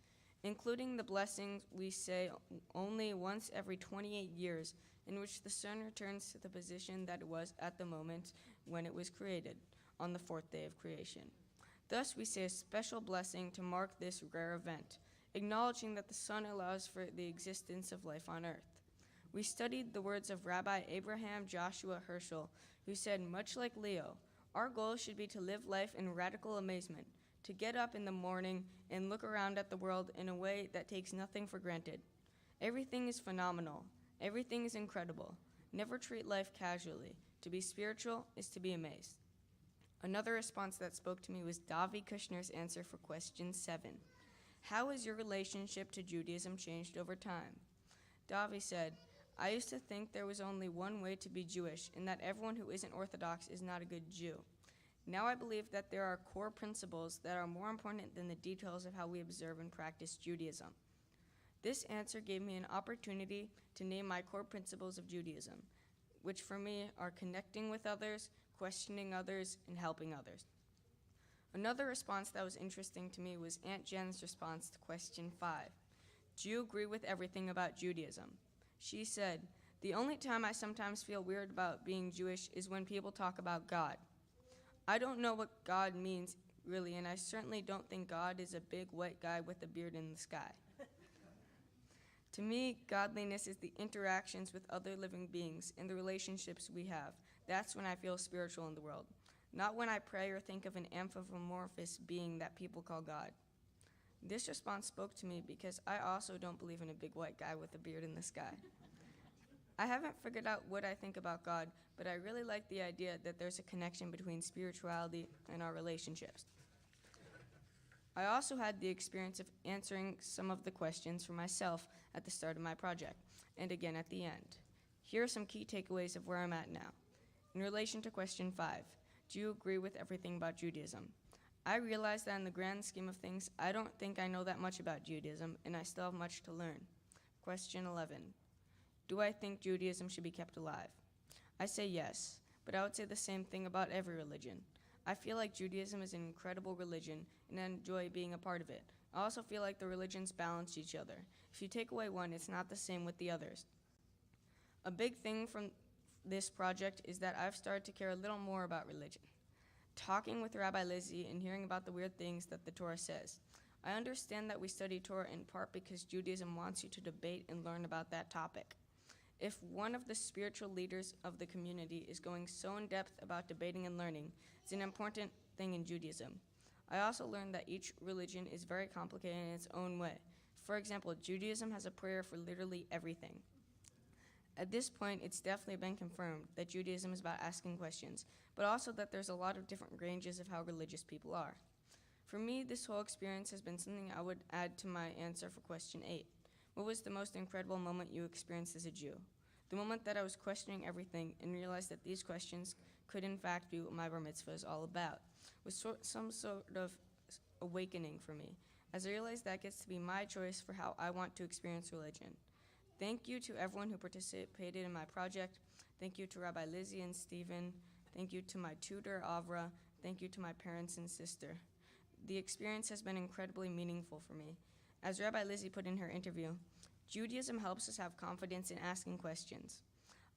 including the blessings we say only once every 28 years, in which the sun returns to the position that it was at the moment when it was created, on the fourth day of creation. Thus, we say a special blessing to mark this rare event, acknowledging that the sun allows for the existence of life on earth. We studied the words of Rabbi Abraham Joshua Herschel, who said, much like Leo, our goal should be to live life in radical amazement, to get up in the morning and look around at the world in a way that takes nothing for granted. Everything is phenomenal. Everything is incredible. Never treat life casually. To be spiritual is to be amazed. Another response that spoke to me was Davi Kushner's answer for question 7. How has your relationship to Judaism changed over time? Davi said, I used to think there was only one way to be Jewish, and that everyone who isn't Orthodox is not a good Jew. Now I believe that there are core principles that are more important than the details of how we observe and practice Judaism. This answer gave me an opportunity to name my core principles of Judaism, which for me are connecting with others, questioning others, and helping others. Another response that was interesting to me was Aunt Jen's response to question 5. Do you agree with everything about Judaism? She said, the only time I sometimes feel weird about being Jewish is when people talk about God. I don't know what God means, really, and I certainly don't think God is a big white guy with a beard in the sky. To me, godliness is the interactions with other living beings and the relationships we have. That's when I feel spiritual in the world, not when I pray or think of an anthropomorphous being that people call God. This response spoke to me because I also don't believe in a big white guy with a beard in the sky. I haven't figured out what I think about God, but I really like the idea that there's a connection between spirituality and our relationships. I also had the experience of answering some of the questions for myself at the start of my project, and again at the end. Here are some key takeaways of where I'm at now. In relation to question 5, do you agree with everything about Judaism? I realize that in the grand scheme of things, I don't think I know that much about Judaism, and I still have much to learn. Question 11, do I think Judaism should be kept alive? I say yes, but I would say the same thing about every religion. I feel like Judaism is an incredible religion, and I enjoy being a part of it. I also feel like the religions balance each other. If you take away one, it's not the same with the others. A big thing from this project is that I've started to care a little more about religion. Talking with Rabbi Lizzie and hearing about the weird things that the Torah says. I understand that we study Torah in part because Judaism wants you to debate and learn about that topic. If one of the spiritual leaders of the community is going so in depth about debating and learning, it's an important thing in Judaism. I also learned that each religion is very complicated in its own way. For example, Judaism has a prayer for literally everything. At this point, it's definitely been confirmed that Judaism is about asking questions, but also that there's a lot of different ranges of how religious people are. For me, this whole experience has been something I would add to my answer for question 8. What was the most incredible moment you experienced as a Jew? The moment that I was questioning everything and realized that these questions could in fact be what my bar mitzvah is all about, was some sort of awakening for me, as I realized that gets to be my choice for how I want to experience religion. Thank you to everyone who participated in my project. Thank you to Rabbi Lizzie and Stephen. Thank you to my tutor, Avra. Thank you to my parents and sister. The experience has been incredibly meaningful for me. As Rabbi Lizzie put in her interview, Judaism helps us have confidence in asking questions.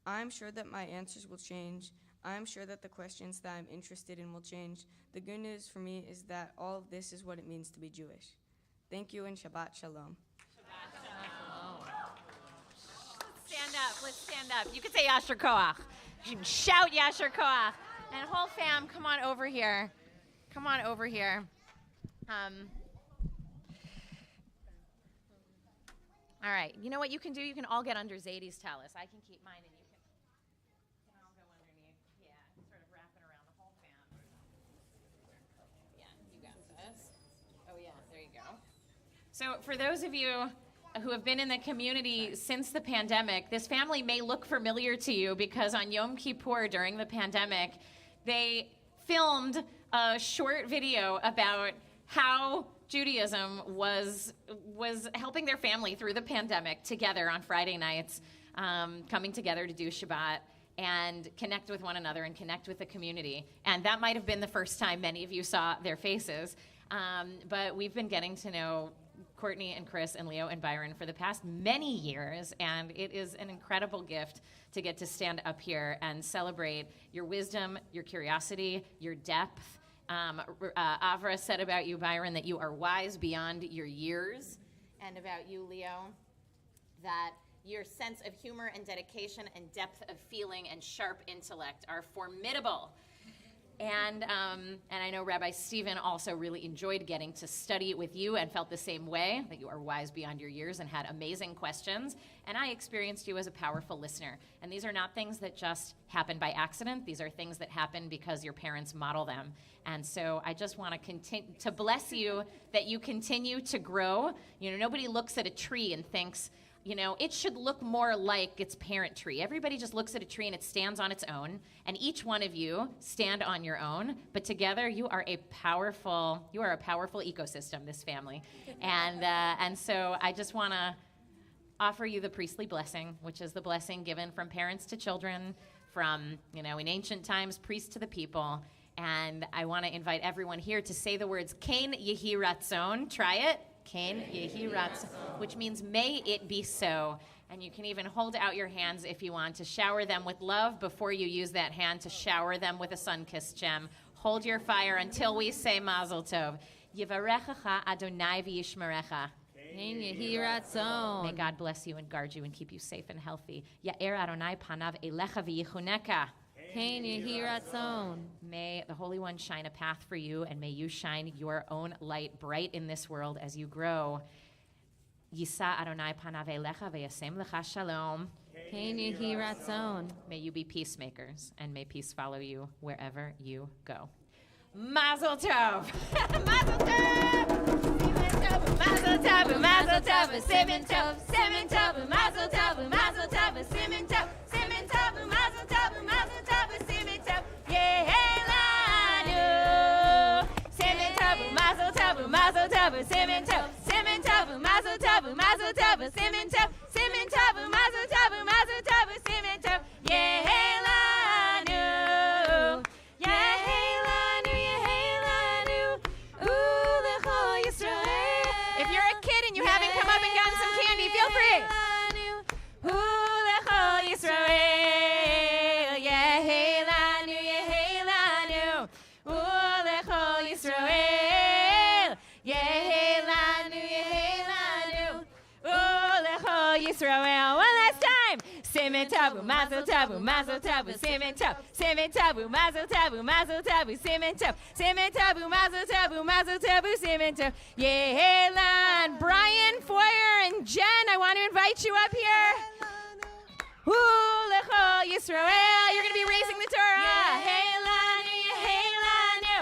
I'm sure that my answers will change. I'm sure that the questions that I'm interested in will change. The good news for me is that all of this is what it means to be Jewish. Thank you and Shabbat Shalom. Let's stand up. You can say Yasher Koach. You can shout Yasher Koach. And whole fam, come on over here. Come on over here. All right. You know what you can do? You can all get under Zadie's talus. I can keep mine, and you can all go underneath. Yeah, sort of wrap it around the whole fam. Yeah, you got this. Oh, yeah, there So for those of you who have been in the community since the pandemic, this family may look familiar to you because on Yom Kippur during the pandemic, they filmed a short video about how Judaism was helping their family through the pandemic together on Friday nights, coming together to do Shabbat and connect with one another and connect with the community. And that might have been the first time many of you saw their faces. But we've been getting to know Courtney and Chris and Leo and Byron for the past many years, and it is an incredible gift to get to stand up here and celebrate your wisdom, your curiosity, your depth. Avra said about you, Byron, that you are wise beyond your years, and about you, Leo, that your sense of humor and dedication and depth of feeling and sharp intellect are formidable. And I know Rabbi Stephen also really enjoyed getting to study with you and felt the same way, that you are wise beyond your years and had amazing questions. And I experienced you as a powerful listener. And these are not things that just happen by accident. These are things that happen because your parents model them. And so I just want to continue to bless you that you continue to grow. You know, nobody looks at a tree and thinks, you know, it should look more like its parent tree. Everybody just looks at a tree and it stands on its own, and each one of you stand on your own, but together you are a powerful ecosystem, this family. And so I just want to offer you the priestly blessing, which is the blessing given from parents to children, from, you know, in ancient times, priest to the people. And I want to invite everyone here to say the words, Kain Yehi Ratzon. Try it. Kain Yehi Ratzon, which means may it be so. And you can even hold out your hands if you want to shower them with love before you use that hand to shower them with a sun-kissed gem. Hold your fire until we say Mazel Tov. Yivarechacha Adonai v'yishmerecha. Kain Yehi Ratzon. May God bless you and guard you and keep you safe and healthy. Ya'er Adonai panav elecha v'yichuneka. Kain Yehi Ratzon. May the Holy One shine a path for you, and may you shine your own light bright in this world as you grow. Yisa Adonai panav elecha v'yasem lecha shalom. Kain Yehi Ratzon. May you be peacemakers, and may peace follow you wherever you go. Mazel Tov! Mazel Tov! Mazel Tov! Mazel Tov! Siman Tov! Siman Tov! Mazel Tov! Mazel Tov! Siman Tov! Siman Tov! Mazel Tov! Mazel Tov! Siman Tov! Yehelanu! Siman Tov! Mazel Tov! Mazel Tov! Siman Tov! Siman Tov! Mazel Tov! Mazel Tov! Siman Tov! Siman Tov! Mazel Tov! Mazel Tov! Siman Tov! Yehelanu! Yehelanu! Yehelanu! U'lechol Yisrael. If you're a kid and you haven't come up and gotten some candy, feel free. U'lechol Yisrael. Yehelanu! Yehelanu! U'lechol Yisrael. Yehelanu! Yehelanu! U'lechol Yisrael. One last time. Siman Tov, Mazel Tov, Mazel Tov, Siman Tov, Siman Tov, Mazel Tov, Mazel Tov, Siman Tov, Siman Tov, Mazel Tov, Mazel Tov, Siman Tov. Yehelan, Brian, Feuer, and Jen, I want to invite you up here. Hu lechol Yisrael, you're going to be raising the Torah. Yehelanu, Yehelanu,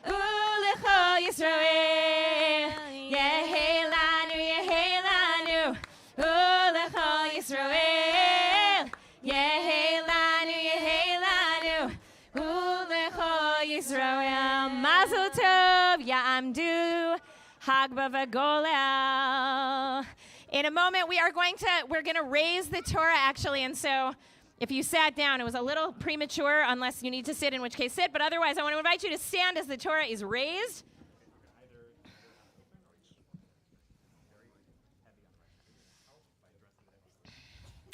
Hu lechol Yisrael. Yehelanu, Yehelanu, Hu lechol Yisrael. Yehelanu, Yehelanu, Hu lechol Yisrael. Mazel Tov, Ya'amdu, Hagba v'Golel. In a moment, we're going to raise the Torah, actually, and so if you sat down, it was a little premature, unless you need to sit, in which case sit, but otherwise, I want to invite you to stand as the Torah is raised.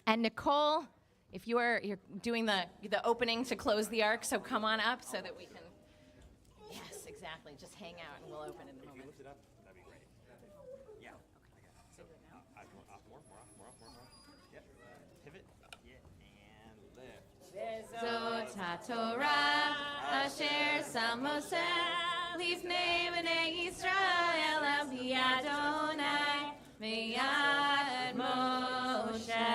And Nicole, if you're doing the opening to close the ark, so come on up so that we can. Yes, exactly. Just hang out and we'll open in a moment. Lift it up, that'd be great. Yeah. More. Yep. Pivot. Yeah, and lift. Zot HaTorah asher sam Moshe lifnei bnei Yisrael al pi Adonai miyad Moshe.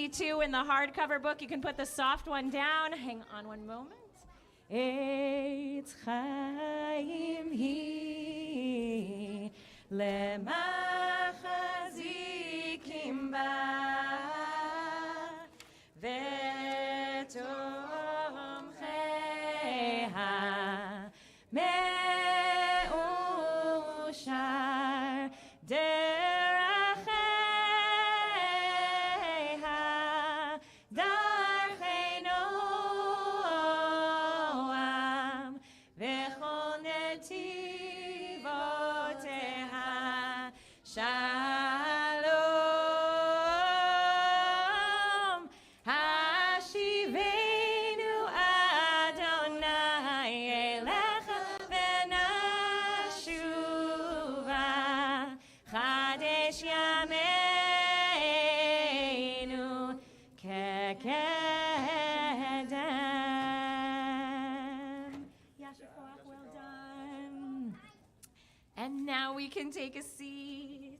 62 in the hardcover book. You can put the soft one down. Hang on one moment. Eitz Chaim hi lemachazikim ba vetomcheha meushar deracheha darchei noam vechol netivoteha shalom hashivenu Adonai elecha v'nashuva chadesh yameinu kekedem. Yasher koach, well done. And now we can take a seat.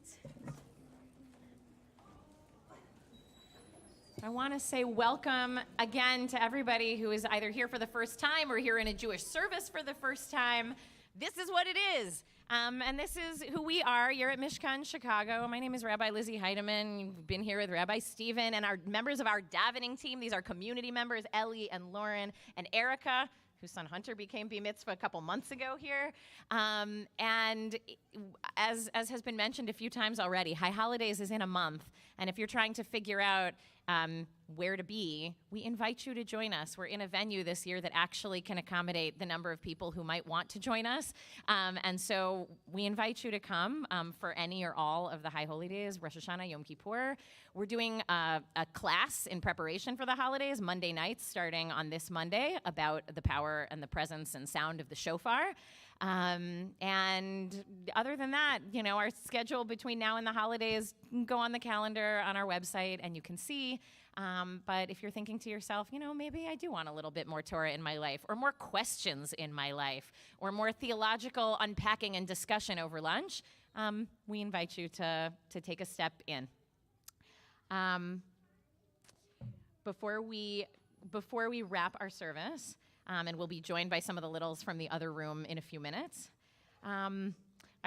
I want to say welcome again to everybody who is either here for the first time or here in a Jewish service for the first time. This is what it is. And this is who we are. You're at Mishkan, Chicago. My name is Rabbi Lizzie Heidemann. You've been here with Rabbi Stephen and our members of our davening team. These are community members, Ellie and Lauren and Erica, whose son Hunter became BMitzvah a couple months ago here. And as has been mentioned a few times already, High Holidays is in a month. And if you're trying to figure out where to be, we invite you to join us. We're in a venue this year that actually can accommodate the number of people who might want to join us. And so we invite you to come for any or all of the High Holy Days, Rosh Hashanah, Yom Kippur. We're doing a class in preparation for the holidays, Monday nights, starting on this Monday, about the power and the presence and sound of the shofar. And other than that, you know, our schedule between now and the holidays, go on the calendar on our website and you can see. But if you're thinking to yourself, you know, maybe I do want a little bit more Torah in my life, or more questions in my life, or more theological unpacking and discussion over lunch, we invite you to take a step in. Before we wrap our service, and we'll be joined by some of the littles from the other room in a few minutes, I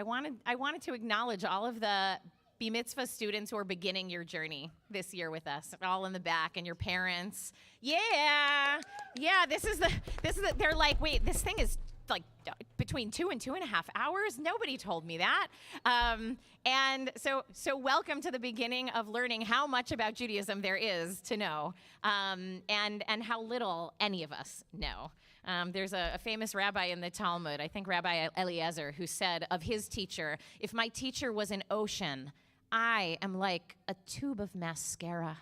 wanted to acknowledge all of the BMitzvah students who are beginning your journey this year with us, all in the back, and your parents. Yeah, they're like, wait, this thing is like between 2 and 2.5 hours? Nobody told me that. And so welcome to the beginning of learning how much about Judaism there is to know, and how little any of us know. There's a famous rabbi in the Talmud, I think Rabbi Eliezer, who said of his teacher, if my teacher was an ocean, I am like a tube of mascara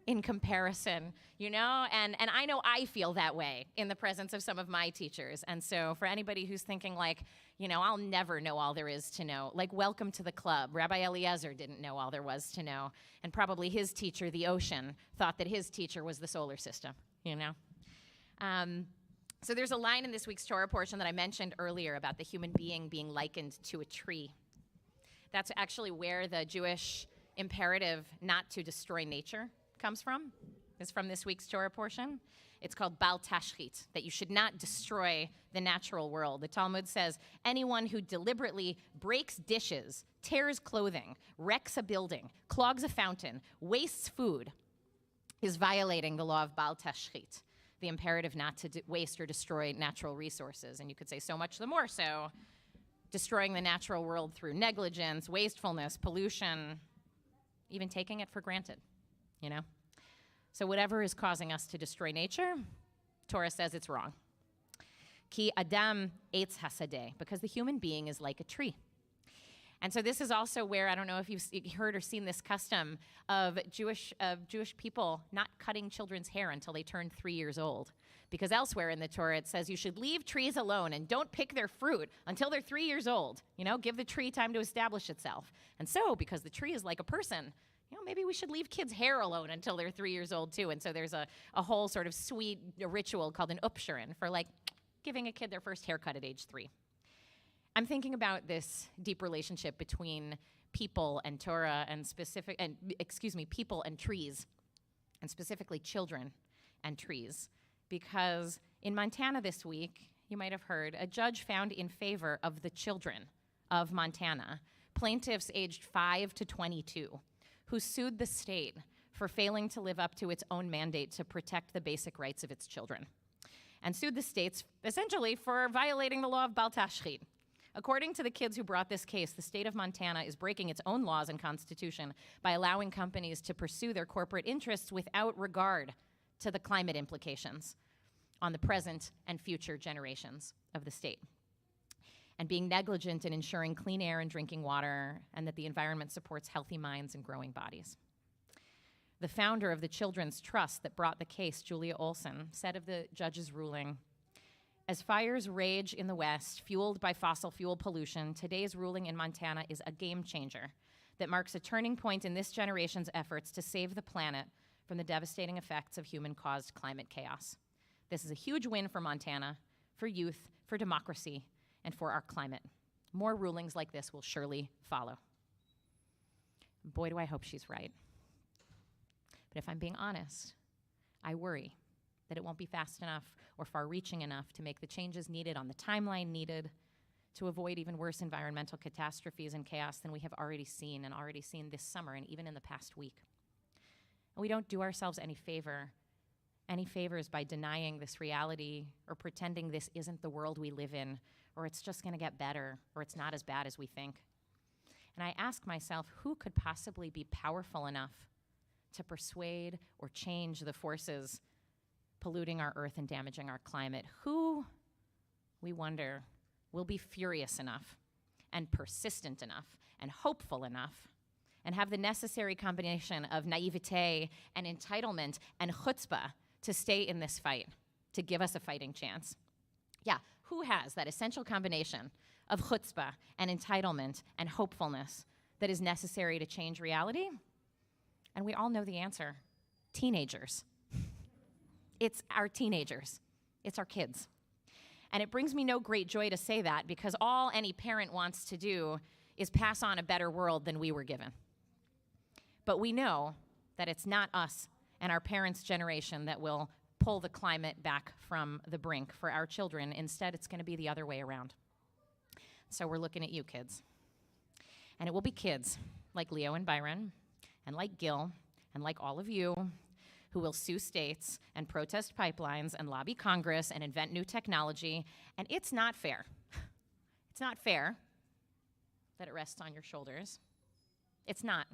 in comparison, you know? And I know I feel that way in the presence of some of my teachers. And so for anybody who's thinking like, you know, I'll never know all there is to know, like, welcome to the club. Rabbi Eliezer didn't know all there was to know. And probably his teacher, the ocean, thought that his teacher was the solar system, you know? So there's a line in this week's Torah portion that I mentioned earlier about the human being likened to a tree. That's actually where the Jewish imperative not to destroy nature comes from, is from this week's Torah portion. It's called Bal Tashchit, that you should not destroy the natural world. The Talmud says, anyone who deliberately breaks dishes, tears clothing, wrecks a building, clogs a fountain, wastes food, is violating the law of Bal Tashchit, the imperative not to waste or destroy natural resources. And you could say so much the more so, destroying the natural world through negligence, wastefulness, pollution, even taking it for granted, you know? So whatever is causing us to destroy nature, Torah says it's wrong. Ki Adam eitz hasadeh, because the human being is like a tree. And so this is also where, I don't know if you've heard or seen this custom of Jewish people not cutting children's hair until they turn 3 years old. Because elsewhere in the Torah it says you should leave trees alone and don't pick their fruit until they're 3 years old. You know, give the tree time to establish itself. And so, because the tree is like a person, you know, maybe we should leave kids' hair alone until they're 3 years old too. And so there's a whole sort of sweet ritual called an upshurin for like giving a kid their first haircut at age 3. I'm thinking about this deep relationship between people and Torah and people and trees. and specifically children and trees. Because in Montana this week, you might have heard, a judge found in favor of the children of Montana, plaintiffs aged 5 to 22, who sued the state for failing to live up to its own mandate to protect the basic rights of its children, and sued the states essentially for violating the law of Bal Tashchit. According to the kids who brought this case, the state of Montana is breaking its own laws and constitution by allowing companies to pursue their corporate interests without regard to the climate implications on the present and future generations of the state, and being negligent in ensuring clean air and drinking water, and that the environment supports healthy minds and growing bodies. The founder of the Children's Trust that brought the case, Julia Olson, said of the judge's ruling, "As fires rage in the West, fueled by fossil fuel pollution, today's ruling in Montana is a game changer that marks a turning point in this generation's efforts to save the planet from the devastating effects of human-caused climate chaos. This is a huge win for Montana, for youth, for democracy, and for our climate. More rulings like this will surely follow." Boy, do I hope she's right. But if I'm being honest, I worry that it won't be fast enough or far-reaching enough to make the changes needed on the timeline needed to avoid even worse environmental catastrophes and chaos than we have already seen this summer and even in the past week. And we don't do ourselves any favors by denying this reality or pretending this isn't the world we live in, or it's just going to get better, or it's not as bad as we think. And I ask myself, who could possibly be powerful enough to persuade or change the forces polluting our earth and damaging our climate? Who, we wonder, will be furious enough and persistent enough and hopeful enough and have the necessary combination of naivete and entitlement and chutzpah to stay in this fight, to give us a fighting chance? Yeah, who has that essential combination of chutzpah and entitlement and hopefulness that is necessary to change reality? And we all know the answer: teenagers. It's our teenagers. It's our kids. And it brings me no great joy to say that, because all any parent wants to do is pass on a better world than we were given. But we know that it's not us and our parents' generation that will pull the climate back from the brink for our children. Instead, it's going to be the other way around. So we're looking at you, kids. And it will be kids like Leo and Byron, and like Gil, and like all of you, who will sue states and protest pipelines and lobby Congress and invent new technology. And it's not fair. It's not fair that it rests on your shoulders. It's not.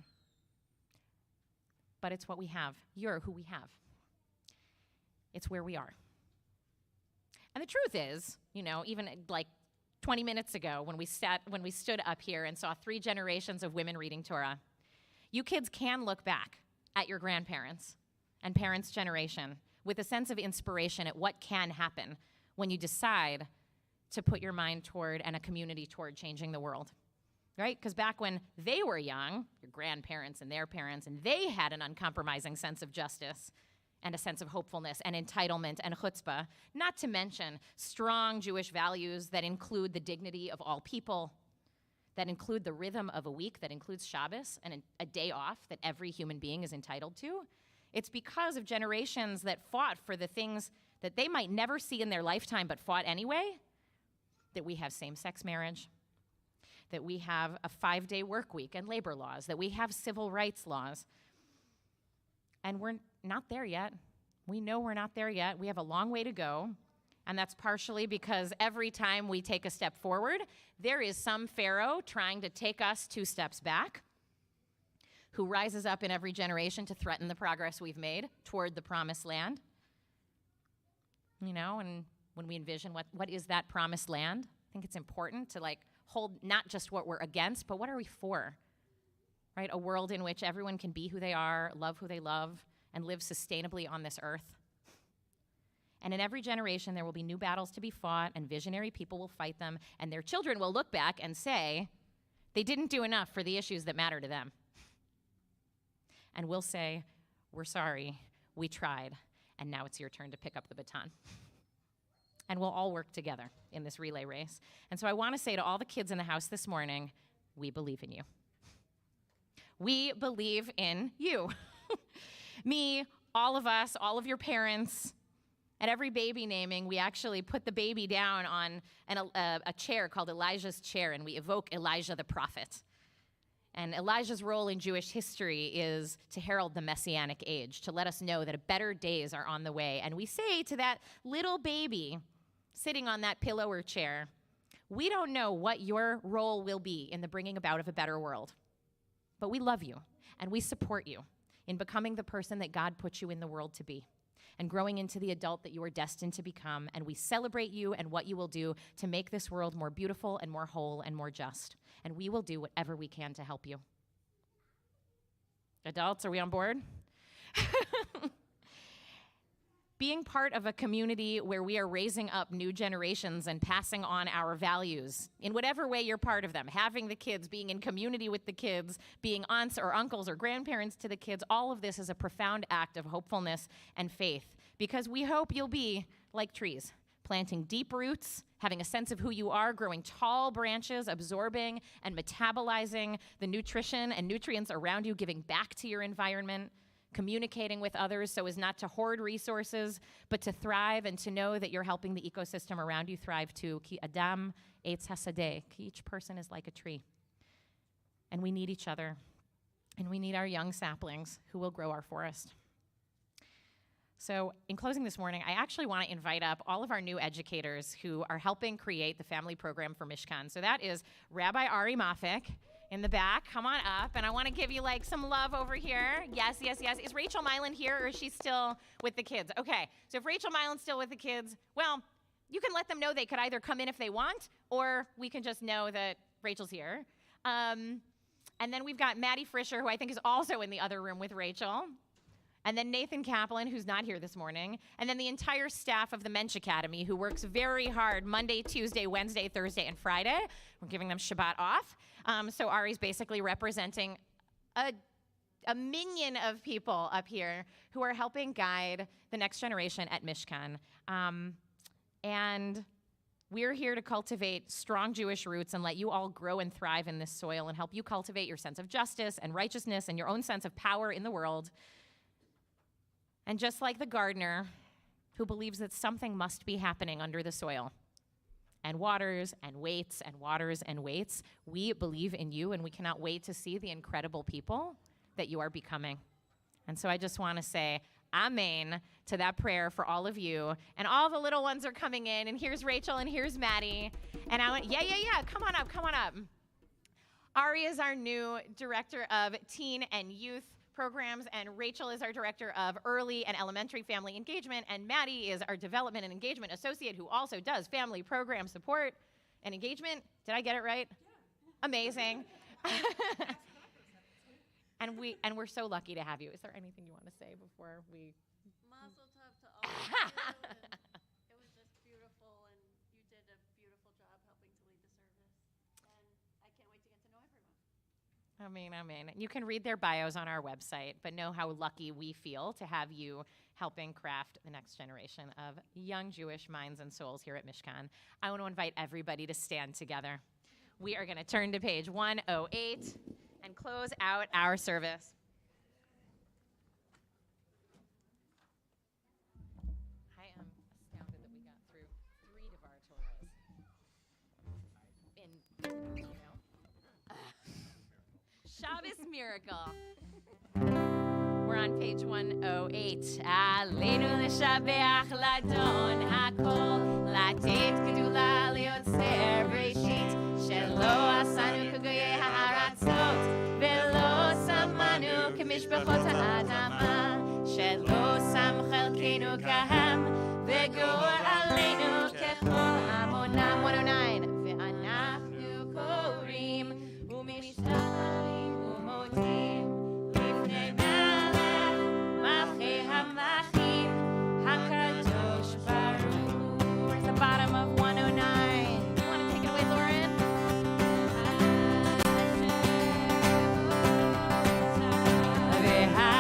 But it's what we have. You're who we have. It's where we are. And the truth is, even like 20 minutes ago when we stood up here and saw 3 generations of women reading Torah, you kids can look back at your grandparents and parents' generation with a sense of inspiration at what can happen when you decide to put your mind toward and a community toward changing the world, right? Because back when they were young, your grandparents and their parents, and they had an uncompromising sense of justice and a sense of hopefulness and entitlement and chutzpah, not to mention strong Jewish values that include the dignity of all people, that include the rhythm of a week, that includes Shabbos and a day off that every human being is entitled to. It's because of generations that fought for the things that they might never see in their lifetime but fought anyway, that we have same-sex marriage, that we have a 5-day work week and labor laws, that we have civil rights laws. And we're not there yet. We know we're not there yet. We have a long way to go. And that's partially because every time we take a step forward, there is some Pharaoh trying to take us 2 steps back, who rises up in every generation to threaten the progress we've made toward the promised land. And when we envision what is that promised land, I think it's important to hold not just what we're against, but what are we for, right? A world in which everyone can be who they are, love who they love, and live sustainably on this earth. And in every generation, there will be new battles to be fought, and visionary people will fight them, and their children will look back and say they didn't do enough for the issues that matter to them. And we'll say, we're sorry, we tried, and now it's your turn to pick up the baton. And we'll all work together in this relay race. And so I want to say to all the kids in the house this morning, we believe in you. We believe in you. Me, all of us, all of your parents, at every baby naming, we actually put the baby down on a chair called Elijah's chair, and we evoke Elijah the prophet. And Elijah's role in Jewish history is to herald the Messianic age, to let us know that better days are on the way. And we say to that little baby sitting on that pillow or chair, we don't know what your role will be in the bringing about of a better world, but we love you and we support you in becoming the person that God put you in the world to be and growing into the adult that you are destined to become. And we celebrate you and what you will do to make this world more beautiful and more whole and more just. And we will do whatever we can to help you. Adults, are we on board? Being part of a community where we are raising up new generations and passing on our values in whatever way you're part of them, having the kids, being in community with the kids, being aunts or uncles or grandparents to the kids, all of this is a profound act of hopefulness and faith, because we hope you'll be like trees, planting deep roots, having a sense of who you are, growing tall branches, absorbing and metabolizing the nutrition and nutrients around you, giving back to your environment, communicating with others so as not to hoard resources, but to thrive and to know that you're helping the ecosystem around you thrive too. Ki adam eitz hasadeh. Each person is like a tree. And we need each other. And we need our young saplings who will grow our forest. So in closing this morning, I actually want to invite up all of our new educators who are helping create the family program for Mishkan. So that is Rabbi Ari Mafik in the back. Come on up. And I want to give you like some love over here. Yes, yes, yes. Is Rachel Milan here, or is she still with the kids? Okay. So if Rachel Milan's still with the kids, well, you can let them know they could either come in if they want, or we can just know that Rachel's here. And then we've got Maddie Frischer, who I think is also in the other room with Rachel. And then Nathan Kaplan, who's not here this morning. And then the entire staff of the Mensch Academy, who works very hard Monday, Tuesday, Wednesday, Thursday, and Friday. We're giving them Shabbat off. So Ari's basically representing a minion of people up here who are helping guide the next generation at Mishkan. And we're here to cultivate strong Jewish roots and let you all grow and thrive in this soil and help you cultivate your sense of justice and righteousness and your own sense of power in the world. And just like the gardener who believes that something must be happening under the soil, and waters and waits and waters and waits, we believe in you, and we cannot wait to see the incredible people that you are becoming. And so I just want to say amen to that prayer for all of you. And all the little ones are coming in, and here's Rachel and here's Maddie. And I went, yeah, come on up, come on up. Ari is our new director of teen and youth programs, and Rachel is our director of early and elementary family engagement, and Maddie is our development and engagement associate, who also does family program support and engagement. Did I get it right? Yeah. Amazing. And we're so lucky to have you. Is there anything you want to say before we? Mazel tov to all of you. It was just beautiful, and you did a beautiful job helping to lead the service. And I can't wait to get to know everyone. Amen. You can read their bios on our website, but know how lucky we feel to have you helping craft the next generation of young Jewish minds and souls here at Mishkan. I want to invite everybody to stand together. We are going to turn to page 108 and close out our service. I am astounded that we got through 3 Devar Torahs in Shabbos Miracle. We're on page 108. Aleinu l'shabeach ladon hakol, latet gedula liotzer breshit, shelo asanu k'goyei ha'aratzot, velo samanu k'mishpachot ha'adama, shelo sam chelkeinu kahem, v'gor aleinu kechol amonam. 109. Ve'anachnu korim u'mishtalim u'modim lifnei melech malchei hamlachim hakadosh baruch. We're at the bottom of 109. You want to take it away, Lauren? V'hashemotah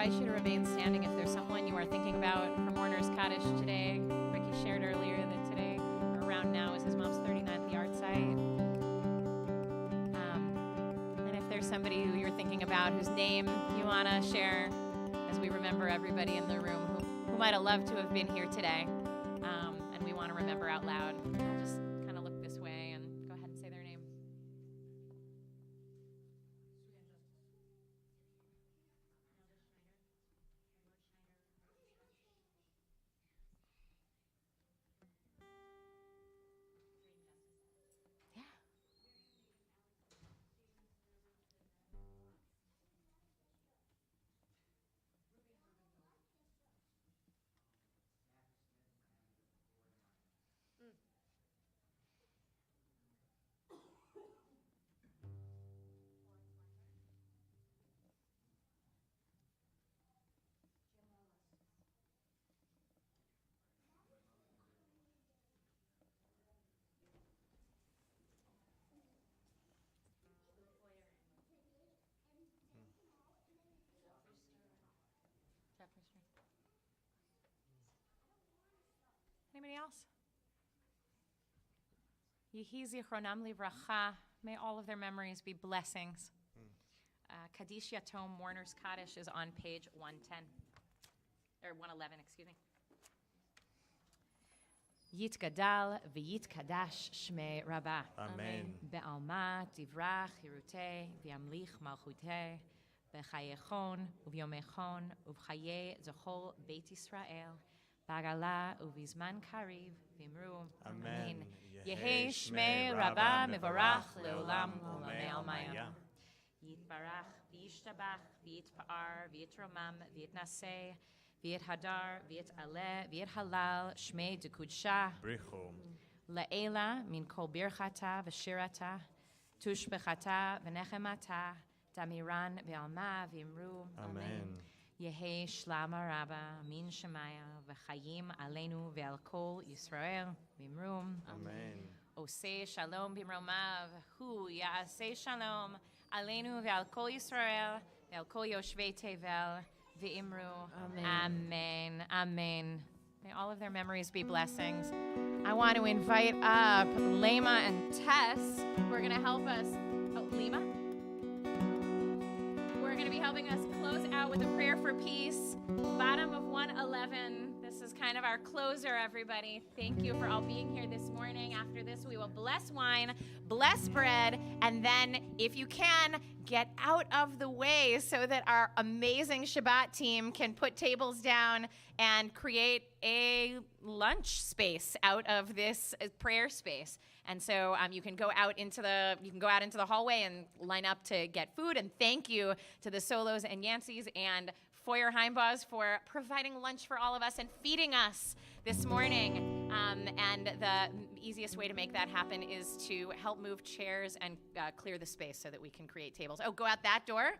invite you to remain standing if there's someone you are thinking about from Warner's Cottage today. Ricky shared earlier that today, or around now, is his mom's 39th yard site. And if there's somebody who you're thinking about whose name you want to share as we remember everybody in the room who might have loved to have been here today, and we want to remember out loud, we'll just kind of look this way and go ahead and say their name. Anybody else? Yehi zichronam livracha. May all of their memories be blessings. Kaddish Yatom Warner's Kaddish is on page 110, or 111, excuse me. Yitgadal v'yitkadash shmei Rabbah. Amen. Be'alma tivrach hirutei v'yamlich malchutei b'chayechon uvyomechon uvchaye zechol Beit Yisrael b'agala uvizman kariv v'imru. Amen. Yehi shmei Rabbah mivarach leolam u'lamei almayim. Yitbarach v'yishtabach v'yitpa'ar v'yitromam v'yitnaseh v'yithadar v'yit'aleh v'yithalal shmei dekudsha Brichu. Le'ela min kol birchata v'shirata tushbechata v'nechemata damiran v'alma v'imru. Amen. Yehi shlama rabba min shemaya v'chayim aleinu v'al kol Yisrael v'imru. Amen. Oseh shalom b'mromav hu ya'aseh shalom aleinu v'al kol Yisrael v'al kol yoshvei tevel v'imru. Amen. Amen. May all of their memories be blessings. I want to invite up Lema and Tess, who are going to help us. Oh, Lema? We're going to be helping us close out with a prayer for peace. Bottom of 111. This is kind of our closer, everybody. Thank you for all being here this morning. After this, we will bless wine, bless bread, and then, if you can, get out of the way so that our amazing Shabbat team can put tables down and create a lunch space out of this prayer space. And so you can go out into the hallway and line up to get food. And thank you to the Solos and Yanceys and Feuer Himebaugh for providing lunch for all of us and feeding us this morning. And the easiest way to make that happen is to help move chairs and clear the space so that we can create tables. Oh, go out that door.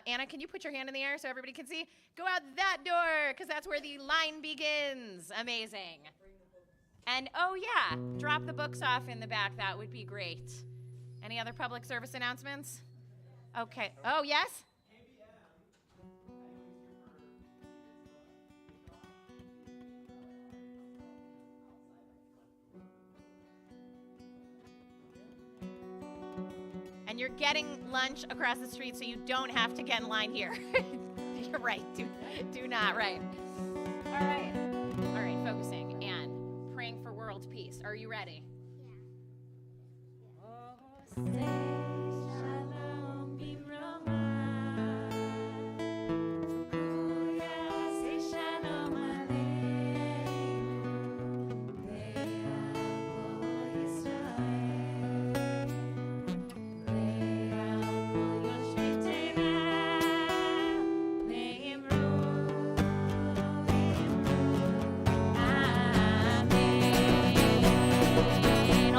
Anna, can you put your hand in the air so everybody can see? Go out that door, because that's where the line begins. Amazing. And oh yeah, drop the books off in the back. That would be great. Any other public service announcements? Okay. Oh, yes? And you're getting lunch across the street so you don't have to get in line here. You're right. Do not, right. All right, focusing and praying for world peace. Are you ready? Yeah.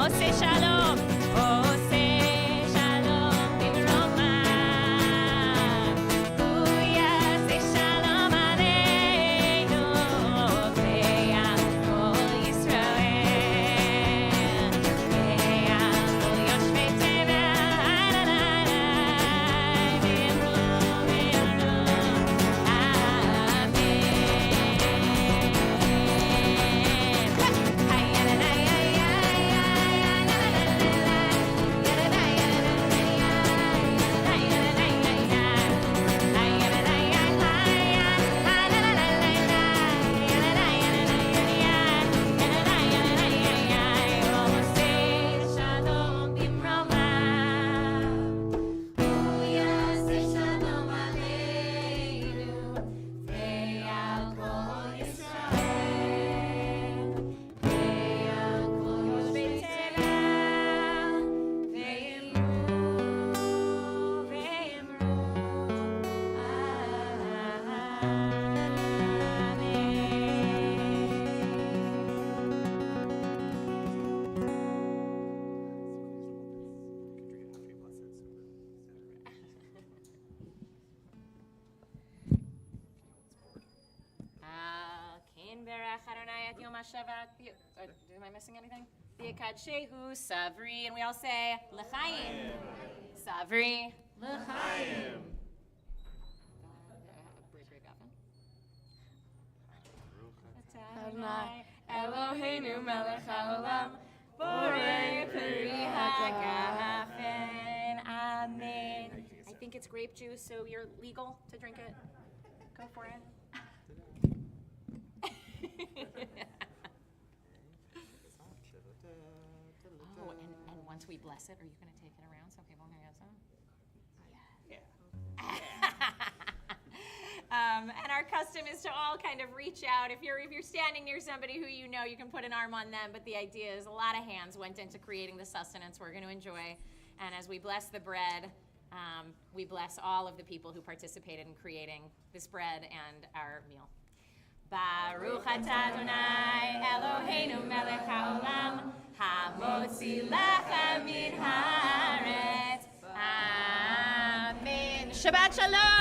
Say shalom, oh say shalom, Roma. Uya say shalom aleinu, ve'al kol Yisrael, ve'al kol yoshvei tevel, v'imru, Adonai et Yom HaShabbat. Am I missing anything? V'yakadshehu Savri, and we all say L'chaim. Savri. L'chaim. Adonai Eloheinu melech haolam borei peri hagafen. Amen. I think it's grape juice, so you're legal to drink it. Go for it. Oh, and once we bless it, are you going to take it around so people can get some? Yeah. And our custom is to all kind of reach out. If you're standing near somebody who you know, you can put an arm on them. But the idea is a lot of hands went into creating the sustenance we're going to enjoy. And as we bless the bread, we bless all of the people who participated in creating this bread and our meal. Baruch atah Adonai Eloheinu melech haolam hamotzi lechem min haaretz. Amen. Shabbat shalom.